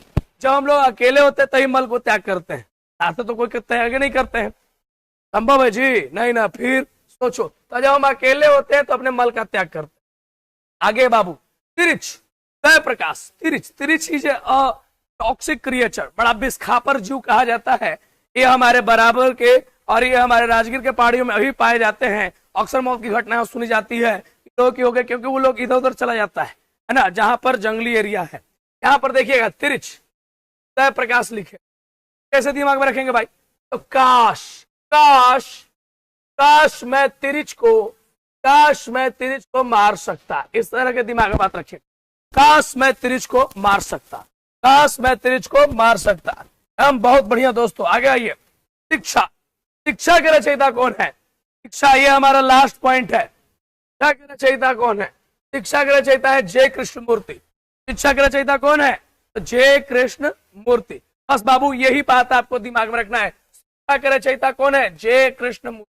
जब हम लोग अकेले होते हैं तभी मल को त्याग करते हैं, ऐसा तो कोई त्याग नहीं करते हैं, संभव है जी नहीं ना। फिर सोचो, तो जब हम अकेले होते हैं तो अपने मल का त्याग करते हैं। आगे बाबू, तिरिच, जय प्रकाश, Tirich, Tirich is a toxic creature, बड़ा विस्खापर जीव कहा जाता है। ये हमारे बराबर के और ये हमारे राजगीर के पहाड़ियों में अभी पाए जाते हैं। अक्सर मौत की घटनाएं सुनी जाती है, की हो गए क्योंकि वो लोग इधर उधर चला जाता है ना, जहां पर जंगली एरिया है। यहां पर देखिएगा तिरिच, जय प्रकाश लिखे, कैसे दिमाग में रखेंगे भाई, तो काश, काश, काश मैं तिरिच को, काश मैं तिरिच को मार सकता, इस तरह के दिमाग में बात रखिए, काश मैं तिरिच को मार सकता, काश मैं तिरिच को मार सकता। हम बहुत बढ़िया दोस्तों, आगे आइए। शिक्षा, शिक्षा के रचयिता कौन है, शिक्षा, ये हमारा लास्ट पॉइंट है। शिक्षा के रचयिता कौन है, शिक्षा के रचयिता है जय कृष्ण मूर्ति। शिक्षा के रचयिता कौन है, तो जय कृष्ण मूर्ति, बस बाबू यही बात आपको दिमाग में रखना है। शिक्षा के रचयिता कौन है, जय कृष्ण मूर्ति।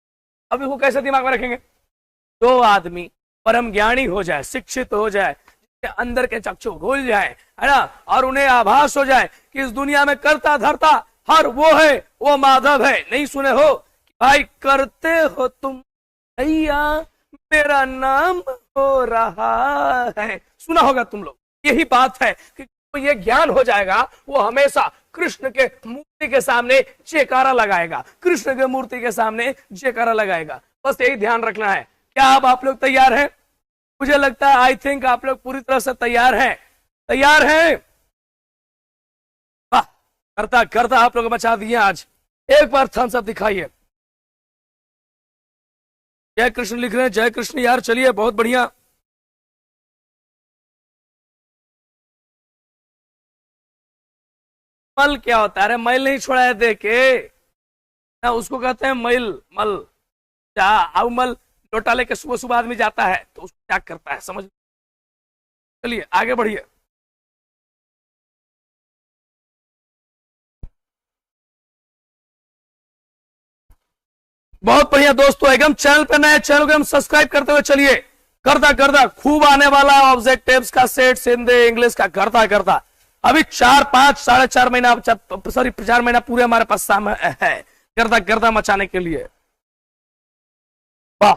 अब इसको कैसे दिमाग में रखेंगे, दो आदमी परम ज्ञानी हो जाए, शिक्षित हो जाए, अंदर के चक्षु खुल जाए, है ना, और उन्हें आभास हो जाए कि इस दुनिया में करता धरता हर वो है, वो माधव है। नहीं सुने हो भाई, करते हो तुम भैया मेरा नाम हो रहा है, सुना होगा तुम लोग। यही बात है कि ये ज्ञान हो जाएगा, वो हमेशा कृष्ण के मूर्ति के सामने जयकारा लगाएगा, कृष्ण के मूर्ति के सामने जयकारा लगाएगा, बस यही ध्यान रखना है। क्या अब आप लोग तैयार हैं, मुझे लगता है आई थिंक आप लोग पूरी तरह से तैयार हैं, तैयार हैं, करता करता आप लोग बचा दिए आज। एक बार थम्स अप दिखाइए। जय कृष्ण लिख रहे हैं, जय कृष्ण यार, चलिए बहुत बढ़िया। मल क्या होता है? अरे मैल नहीं छोड़ा है देख के ना, उसको कहते हैं मैल मल। क्या आउ मल लोटा लेके सुबह सुबह आदमी जाता है तो उसको क्या करता है, समझ। चलिए आगे बढ़िए। बहुत बढ़िया दोस्तों, एकदम चैनल पे नए, चैनल को हम सब्सक्राइब करते हुए चलिए। करता करता खूब आने वाला ऑब्जेक्टिव्स का सेट, हिंदी इंग्लिश का करता करता। अभी 4-5 4.5 महीना, सॉरी 4 महीना पूरे हमारे पास समय है करता करता मचाने के लिए। वाह,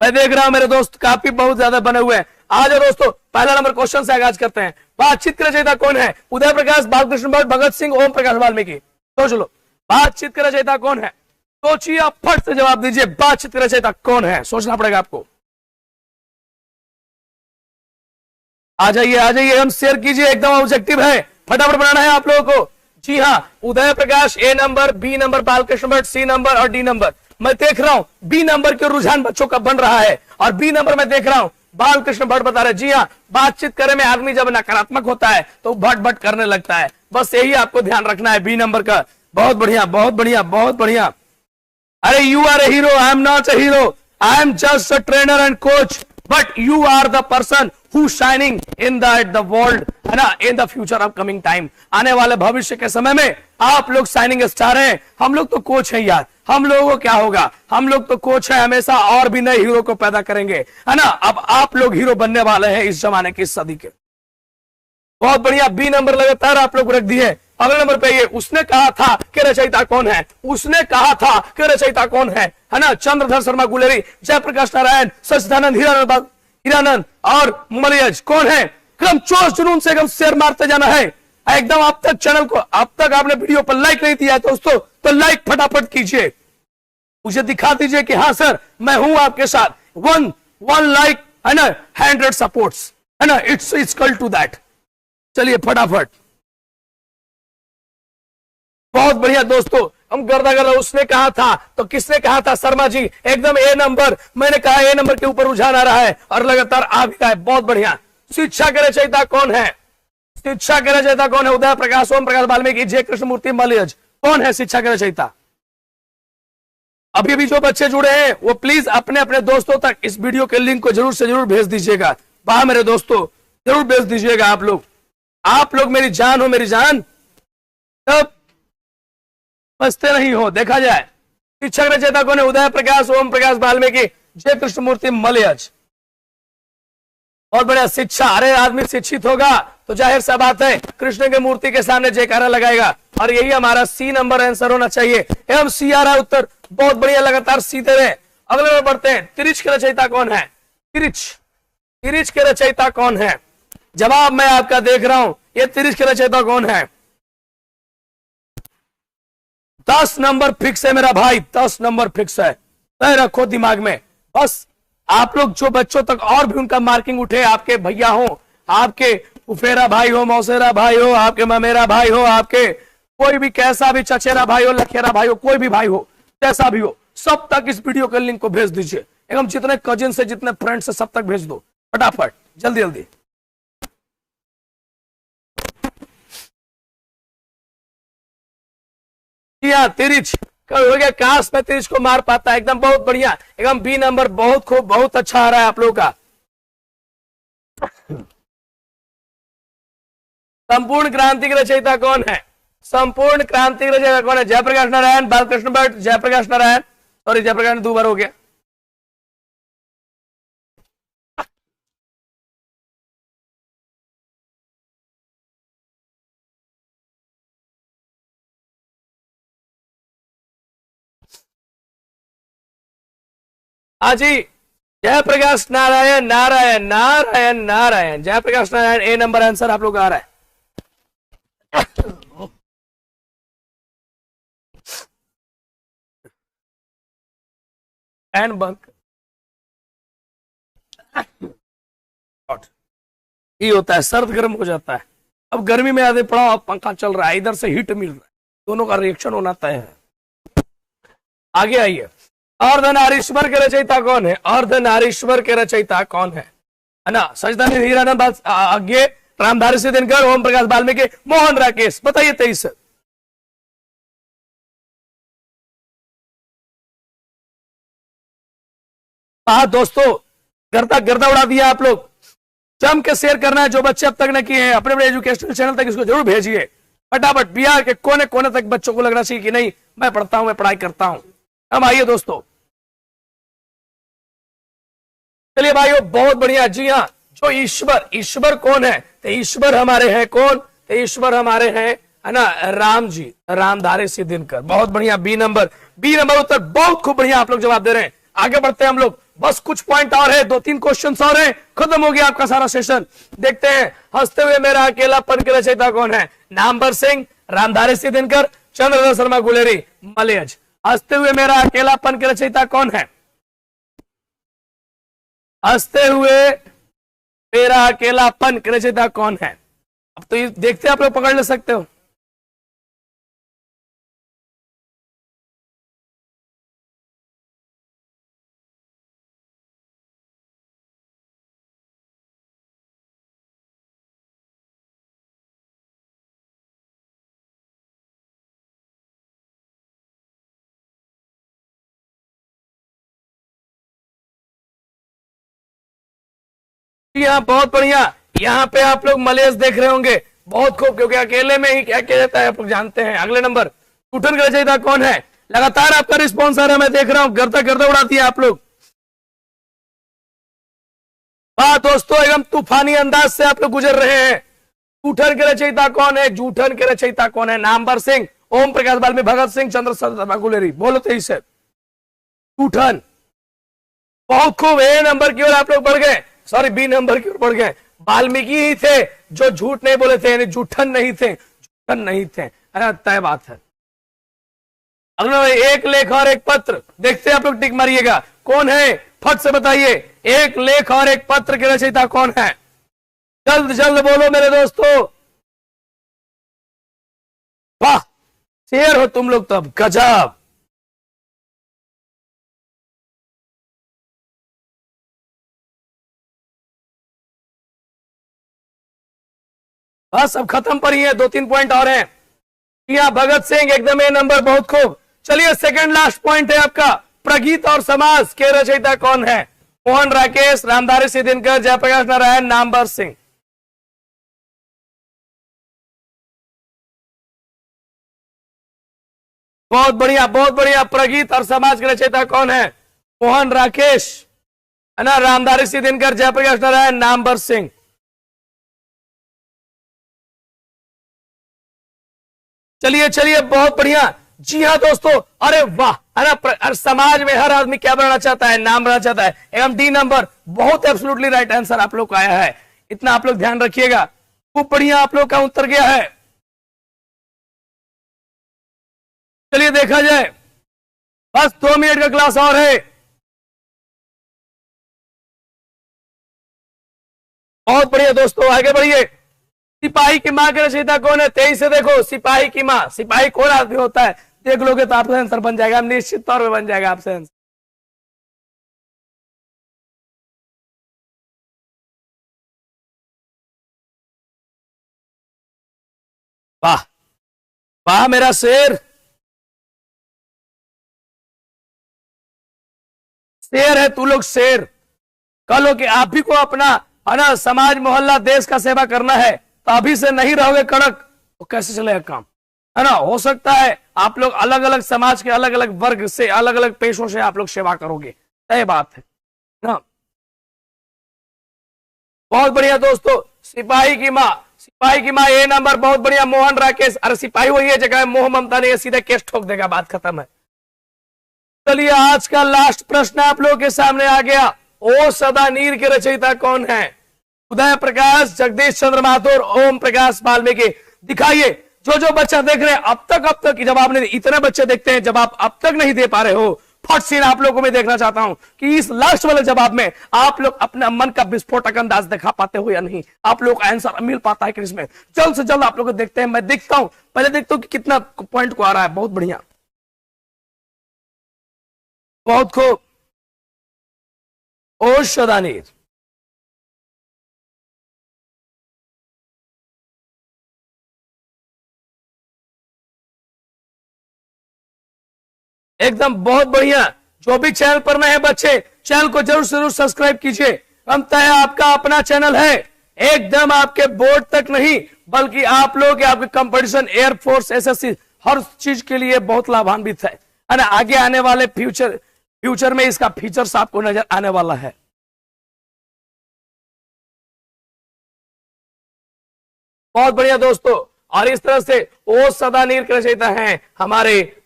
मैं देख रहा हूं मेरे दोस्त काफी बहुत ज्यादा बने हुए हैं। आज दोस्तों पहला नंबर क्वेश्चन से आगाज करते हैं। बातचीत का रचयिता कौन है? उदय प्रकाश, बालकृष्ण भट्ट, भगत सिंह, ओम प्रकाश वाल्मीकि। सोच लो, बातचीत का रचयिता कौन है? सोचिए, आप फट से जवाब दीजिए। बातचीत का रचयिता कौन है? सोचना पड़ेगा आपको। आ जाइए आ जाइए, हम शेयर कीजिए, एकदम ऑब्जेक्टिव है, फटाफट बनाना है आप लोगों को। जी हाँ, Uday Prakash A number, B number Balkrishna Bhatt, C number और डी नंबर। मैं देख रहा हूं बी नंबर के रुझान बच्चों का बन रहा है और बी नंबर में देख रहा हूं बालकृष्ण भट्ट बता रहे। जी हाँ, बातचीत करने में आदमी जब नकारात्मक होता है तो भट भट करने लगता है, बस यही आपको ध्यान रखना है बी नंबर का। बहुत बढ़िया बहुत बढ़िया बहुत बढ़िया। अरे you are a hero, I am not a hero, I am just a trainer and coach, but you are the person who shining in the world, है ना, in the future upcoming time. आने वाले भविष्य के समय में आप लोग शाइनिंग स्टार हैं, हम लोग तो कोच हैं यार। हम लोगों को क्या होगा, हम लोग तो कोच हैं हमेशा, और भी नए हीरो को पैदा करेंगे, है ना। अब आप लोग हीरो बनने वाले हैं इस जमाने की, इस सदी के। बहुत बढ़िया, बी नंबर लगातार आप लोग रख दिए। अगले नंबर पे ये, उसने कहा था कि रचयिता कौन है? उसने कहा था कि रचयिता कौन है ना। चंद्रधर शर्मा गुलेरी, जयप्रकाश नारायण, सचिदानंद, हीरानंद और मलयज कौन है? एकदम जोश जुनून से एकदम शेयर मारते जाना है एकदम। अब तक चैनल को, अब तक आपने वीडियो पर लाइक नहीं दिया है दोस्तों, तो लाइक फटाफट कीजिए, मुझे दिखा दीजिए कि हाँ सर मैं हूं आपके साथ। वन लाइक, है ना, 100 सपोर्ट्स, है ना, इट्स इक्वल टू दैट। चलिए फटाफट। बहुत बढ़िया दोस्तों, हम गर्दा कर रहे। उसने कहा था, तो किसने कहा था? शर्मा जी, एकदम ए नंबर। मैंने कहा ए नंबर के ऊपर रुझान आ रहा है और लगातार आ भी रहा है। बहुत बढ़िया। शिक्षा के रचयिता कौन है? शिक्षा के रचयिता कौन है? उदय प्रकाश, ओम प्रकाश वाल्मीकि, जय कृष्णमूर्ति, मलयज। कौन है शिक्षा के रचयिता? अभी भी जो बच्चे जुड़े हैं वो प्लीज अपने अपने दोस्तों तक इस वीडियो के लिंक को जरूर से जरूर भेज दीजिएगा। वाह मेरे दोस्तों, जरूर भेज दीजिएगा आप लोग। आप लोग मेरी जान हो, मेरी जान, तब बचते नहीं हो। देखा जाए शिक्षक रचयिता कौन है? उदय प्रकाश, ओम प्रकाश वाल्मीकि, जय कृष्णमूर्ति, मलयज। बहुत बढ़िया। शिक्षा, अरे आदमी शिक्षित होगा तो जाहिर सा बात है कृष्ण के मूर्ति के सामने जयकारा लगाएगा, और यही हमारा सी नंबर आंसर होना चाहिए। एवं सी आ रहा है उत्तर। बहुत बढ़िया, लगातार सीधे रहे। अगले में बढ़ते हैं। तिरिच के रचयिता कौन है? तिरिच के रचयिता कौन है? जवाब मैं आपका देख रहा हूं, ये तिरिच के रचयिता कौन है? 10 नंबर फिक्स है मेरा भाई, 10 नंबर फिक्स है, तय रखो दिमाग में। बस आप लोग जो बच्चों तक और भी उनका मार्किंग उठे, आपके भैया हो, आपके फुफेरा भाई हो, मौसेरा भाई हो, आपके ममेरा भाई हो, आपके कोई भी कैसा भी चचेरा भाई हो, लखेरा भाई हो, कोई भी भाई हो, जैसा भी हो, सब तक इस वीडियो के लिंक को भेज दीजिए। एकदम जितने कजिन से, जितने फ्रेंड से, सब तक भेज दो फटाफट, जल्दी जल्दी। तिरिच हो गया। काश में तिरिच को मार पाता, एकदम बहुत बढ़िया, एकदम बी नंबर। बहुत खूब, बहुत अच्छा आ रहा है आप लोगों का। संपूर्ण क्रांति की रचयिता कौन है? संपूर्ण क्रांति की रचयिता कौन है? जयप्रकाश नारायण, बालकृष्ण भट्ट, जयप्रकाश नारायण, सॉरी जयप्रकाश दो बार हो गया। हाँ जी, जयप्रकाश नारायण, नारायण नारायण नारायण, जयप्रकाश नारायण ए नंबर आंसर आप लोग आ रहा है। एंड बंक ये होता है, सर्द गर्म हो जाता है। अब गर्मी में आधे पड़ा, पंखा चल रहा है, इधर से हीट मिल रहा है, दोनों का रिएक्शन होना तय है। आगे आइए, अर्धनारीश्वर के रचयिता कौन है? अर्धनारीश्वर के रचयिता कौन है ना? सच्चिदानंद हीरानंद आगे, रामधारी सिद्धिनकर, ओम प्रकाश वाल्मीकि, मोहन राकेश। बताइए 23। हाँ दोस्तों, गर्दा गर्दा उड़ा दिया आप लोग। जम के शेयर करना है, जो बच्चे अब तक न किए हैं अपने अपने एजुकेशनल चैनल तक इसको जरूर भेजिए फटाफट। बिहार के कोने कोने तक बच्चों को लगना चाहिए कि नहीं मैं पढ़ता हूं, मैं पढ़ाई करता हूं। अब आइए दोस्तों, चलिए भाइयों, बहुत बढ़िया। जी हाँ, जो ईश्वर, ईश्वर कौन है? तो ईश्वर हमारे हैं कौन? तो ईश्वर हमारे हैं, है ना, राम जी, रामधारी सिद्धिनकर। बहुत बढ़िया, बी नंबर उत्तर, बहुत खूब बढ़िया आप लोग जवाब दे रहे हैं। आगे बढ़ते हैं हम लोग, बस कुछ पॉइंट और है, 2-3 क्वेश्चन और हैं, खत्म हो गया आपका सारा सेशन। देखते हैं, हंसते हुए मेरा अकेलापन के रचयिता कौन है? नामवर सिंह, रामधारी सिद्धिनकर, चंद्रशेखर शर्मा गुलेरी, मलयज। हंसते हुए मेरा अकेलापन के रचयिता कौन है? हंसते हुए मेरा अकेलापन के रचयिता कौन है? अब तो ये देखते हैं, आप लोग पकड़ ले सकते हो। यहाँ बहुत बढ़िया, यहाँ पे आप लोग मलेश देख रहे होंगे, बहुत खूब, क्योंकि अकेले में ही क्या किया जाता है आप लोग जानते हैं। अगले नंबर, टूटन का रचयिता कौन है? लगातार आपका रिस्पॉन्स आ रहा है, मैं देख रहा हूं, गर्दा गर्दा उड़ाती है आप लोग। हाँ दोस्तों, एकदम तूफानी अंदाज से आप लोग गुजर रहे हैं। जूठन के रचयिता कौन है? जूठन के रचयिता कौन है? नामवर सिंह, ओम प्रकाश वाल्मीकि, भगत सिंह, चंद्रशेखर शर्मा गुलेरी। बोलो 23 है। जूठन, बहुत खूब, ए नंबर की ओर आप लोग बढ़ गए, सॉरी बी नंबर की ओर बढ़ गए। वाल्मीकि ही थे जो झूठ नहीं बोले थे, यानी जूठन नहीं थे, जूठन नहीं थे, है ना, तय बात है। अगला, एक लेख और एक पत्र, देखते हैं आप लोग, टिक मारिएगा, कौन है? फट से बताइए, एक लेख और एक पत्र के रचयिता कौन है? जल्द जल्द बोलो मेरे दोस्तों। वाह, शेर हो तुम लोग, तब गजब। बस अब खत्म पर ही है, 2-3 पॉइंट और हैं। यहाँ भगत सिंह, एकदम ए नंबर, बहुत खूब। चलिए, सेकंड लास्ट पॉइंट है आपका, प्रगीत और समाज के रचयिता कौन है? मोहन राकेश, रामधारी सिद्धिनकर, जयप्रकाश नारायण, नामवर सिंह। बहुत बढ़िया, बहुत बढ़िया। प्रगीत और समाज के रचयिता कौन है? मोहन राकेश, है ना, रामधारी सिद्धिनकर, जयप्रकाश नारायण, नामवर सिंह। चलिए चलिए, बहुत बढ़िया। जी हाँ दोस्तों, अरे वाह, है ना, समाज में हर आदमी क्या बनाना चाहता है? नाम बनाना चाहता है। एवं डी नंबर, बहुत एब्सोल्युटली राइट आंसर आप लोग को आया है, इतना आप लोग ध्यान रखिएगा। खूब बढ़िया आप लोग का उत्तर गया है। चलिए देखा जाए, बस 2 मिनट का क्लास और है। बहुत बढ़िया दोस्तों, आगे बढ़िए। सिपाही की मां के रचयिता कौन है? 23 से देखो, सिपाही की मां, सिपाही कौन आदमी होता है? देख लोगे तो आपका आंसर बन जाएगा, निश्चित तौर पे बन जाएगा आपसे आंसर। वाह वाह मेरा शेर, शेर है तू लोग, शेर। कल हो कि आप भी को अपना, है ना, समाज, मोहल्ला, देश का सेवा करना है, तो अभी से नहीं रहोगे कड़क तो कैसे चलेगा काम, है ना। हो सकता है आप लोग अलग अलग समाज के अलग अलग वर्ग से, अलग अलग पेशों से आप लोग सेवा करोगे, तय बात है ना। बहुत बढ़िया दोस्तों, सिपाही की माँ, सिपाही की माँ, ए नंबर, बहुत बढ़िया। मोहन राकेश, अरे सिपाही वही है जगह मोह ममता नहीं, सीधे केस ठोक देगा, बात खत्म है। चलिए, आज का लास्ट प्रश्न आप लोगों के सामने आ गया। ओ सदा नीर के रचयिता कौन है? उदय प्रकाश, जगदीश चंद्र माथुर, ओम प्रकाश वाल्मीकि। दिखाइए, जो जो बच्चा देख रहे हैं अब तक जवाब नहीं, इतने बच्चे देखते हैं, जवाब अब तक नहीं दे पा रहे हो, हॉट सीन आप लोगों को मैं देखना चाहता हूं कि इस लास्ट वाले जवाब में आप लोग अपना मन का विस्फोटक अंदाज दिखा पाते हो या नहीं, आप लोग का आंसर मिल पाता है कि इसमें। जल्द से जल्द आप लोग देखते हैं, मैं देखता हूं, पहले देखता हूं कि कितना पॉइंट को आ रहा है। बहुत बढ़िया, बहुत खूब। ओ शदानीर, एकदम बहुत बढ़िया। जो भी चैनल पर नए हैं बच्चे, चैनल को जरूर से जरूर सब्सक्राइब कीजिए। हमता है आपका अपना चैनल है, एकदम आपके बोर्ड तक नहीं बल्कि आप लोग आपके कंपटीशन, एयरफोर्स, एसएससी, हर चीज के लिए बहुत लाभान्वित है ना। आगे आने वाले फ्यूचर में इसका फीचर्स आपको नजर आने वाला है। बहुत बढ़िया दोस्तों, और इस तरह से ओ सदा नीर के रचयिता हैं हमारे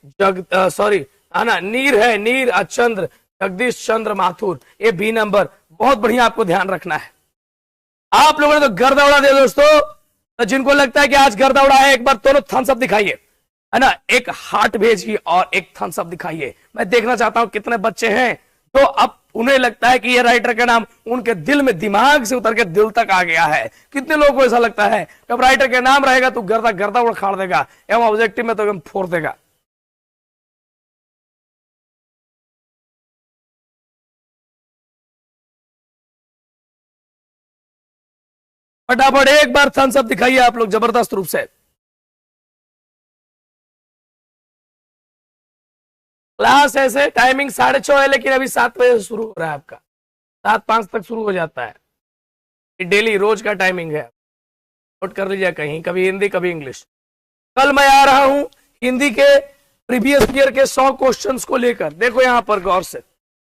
सॉरी आना नीर है, नीर चंद्र जगदीश चंद्र माथुर। ये बी नंबर, बहुत बढ़िया, आपको ध्यान रखना है। आप लोगों ने तो गर्दा उड़ा दिया दोस्तों। तो जिनको लगता है कि आज गर्दा उड़ा है, एक बार दोनों थम्स अप दिखाइए, है ना। एक हार्ट भेजिए और एक थम्स अप दिखाइए। मैं देखना चाहता हूं कितने बच्चे हैं तो अब उन्हें लगता है कि ये राइटर का नाम उनके दिल में, दिमाग से उतर के दिल तक आ गया है। कितने लोगों को ऐसा लगता है जब राइटर का नाम रहेगा तो गर्दा गर्दा उखाड़ देगा, एवं ऑब्जेक्टिव में तो एकदम फोड़ देगा। फटाफट एक बार थम्स अप दिखाइए आप लोग जबरदस्त रूप से। क्लास ऐसे टाइमिंग 6:30 है, लेकिन अभी 7 बजे से शुरू हो रहा है आपका, 7:05 तक शुरू हो जाता है। ये डेली रोज का टाइमिंग है, नोट कर लीजिए कहीं, कभी हिंदी कभी इंग्लिश। कल मैं आ रहा हूं हिंदी के प्रीवियस ईयर के 100 क्वेश्चंस को लेकर। देखो यहां पर गौर से,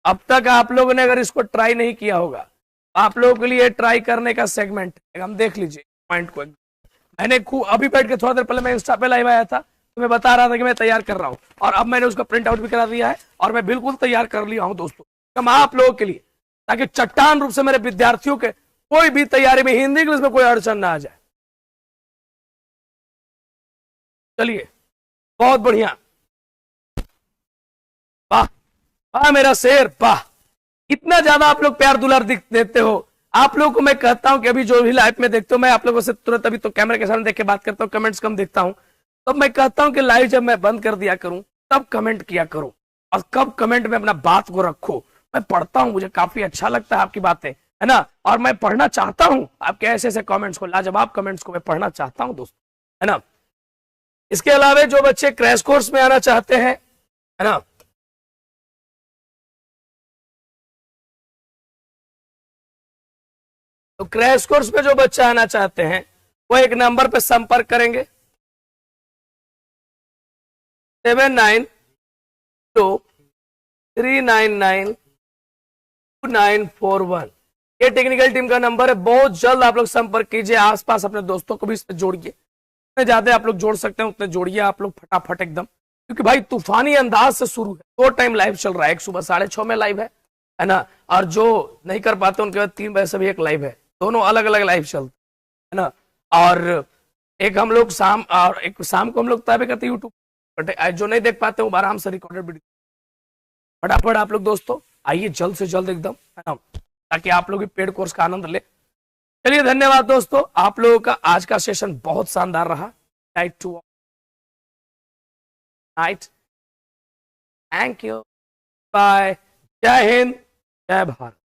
अब तक आप लोगों ने अगर इसको ट्राई नहीं किया होगा, आप लोगों के लिए ट्राई करने का सेगमेंट हम देख लीजिए पॉइंट को। मैंने अभी बैठ के थोड़ा देर पहले मैं इंस्टा पे लाइव आया था, तो मैं बता रहा था कि मैं तैयार कर रहा हूं, और अब मैंने उसका प्रिंट आउट भी करा दिया है और मैं बिल्कुल तैयार कर लिया हूं दोस्तों, कम आप लोगों के लिए, ताकि चट्टान रूप से मेरे विद्यार्थियों के कोई भी तैयारी में हिंदी इंग्लिश में कोई अड़चन ना आ जाए। चलिए, बहुत बढ़िया, वाह वाह मेरा शेर, वाह। इतना ज्यादा आप लोग प्यार दुलार देते हो। आप लोगों को मैं कहता हूं कि अभी जो भी लाइव में देखते हो, मैं आप लोगों से तुरंत अभी तो कैमरे के सामने देख के बात करता हूं, कमेंट्स कम देखता हूं, तब मैं कहता हूं कि लाइव जब मैं बंद कर दिया करूं तब कमेंट किया करो, और कब कमेंट में अपना बात को रखो। मैं पढ़ता हूं, मुझे काफी अच्छा लगता है आपकी बातें, है ना, और मैं पढ़ना चाहता हूं आपके ऐसे ऐसे कमेंट्स को, लाजवाब कमेंट्स को मैं पढ़ना चाहता हूं दोस्तों, है ना। इसके अलावा जो बच्चे क्रैश कोर्स में आना चाहते हैं, है ना, तो क्रैश कोर्स में जो बच्चे आना चाहते हैं वो एक नंबर पे संपर्क करेंगे, 7923992941। ये टेक्निकल टीम का नंबर है। बहुत जल्द आप लोग संपर्क कीजिए, आसपास अपने दोस्तों को भी इसमें जोड़िए, जितने ज्यादा आप लोग जोड़ सकते हैं उतने जोड़िए आप लोग फटाफट एकदम, क्योंकि भाई तूफानी अंदाज से शुरू है। 2 टाइम लाइव चल रहा है, एक सुबह 6:30 में लाइव है ना, और जो नहीं कर पाते उनके बाद 3 बजे से भी एक लाइव है, दोनों अलग अलग लाइव चलते है ना। और एक हम लोग शाम, और एक शाम को हम लोग तय करते यूट्यूब, जो नहीं देख पाते वो आराम से रिकॉर्डेड वीडियो। फटाफट आप लोग दोस्तों आइए जल्द से जल्द एकदम, है ना, ताकि आप लोग भी पेड कोर्स का आनंद ले। चलिए, धन्यवाद दोस्तों, आप लोगों का आज का सेशन बहुत शानदार रहा। Night to night, thank you, bye, Jai Hind, जय भारत।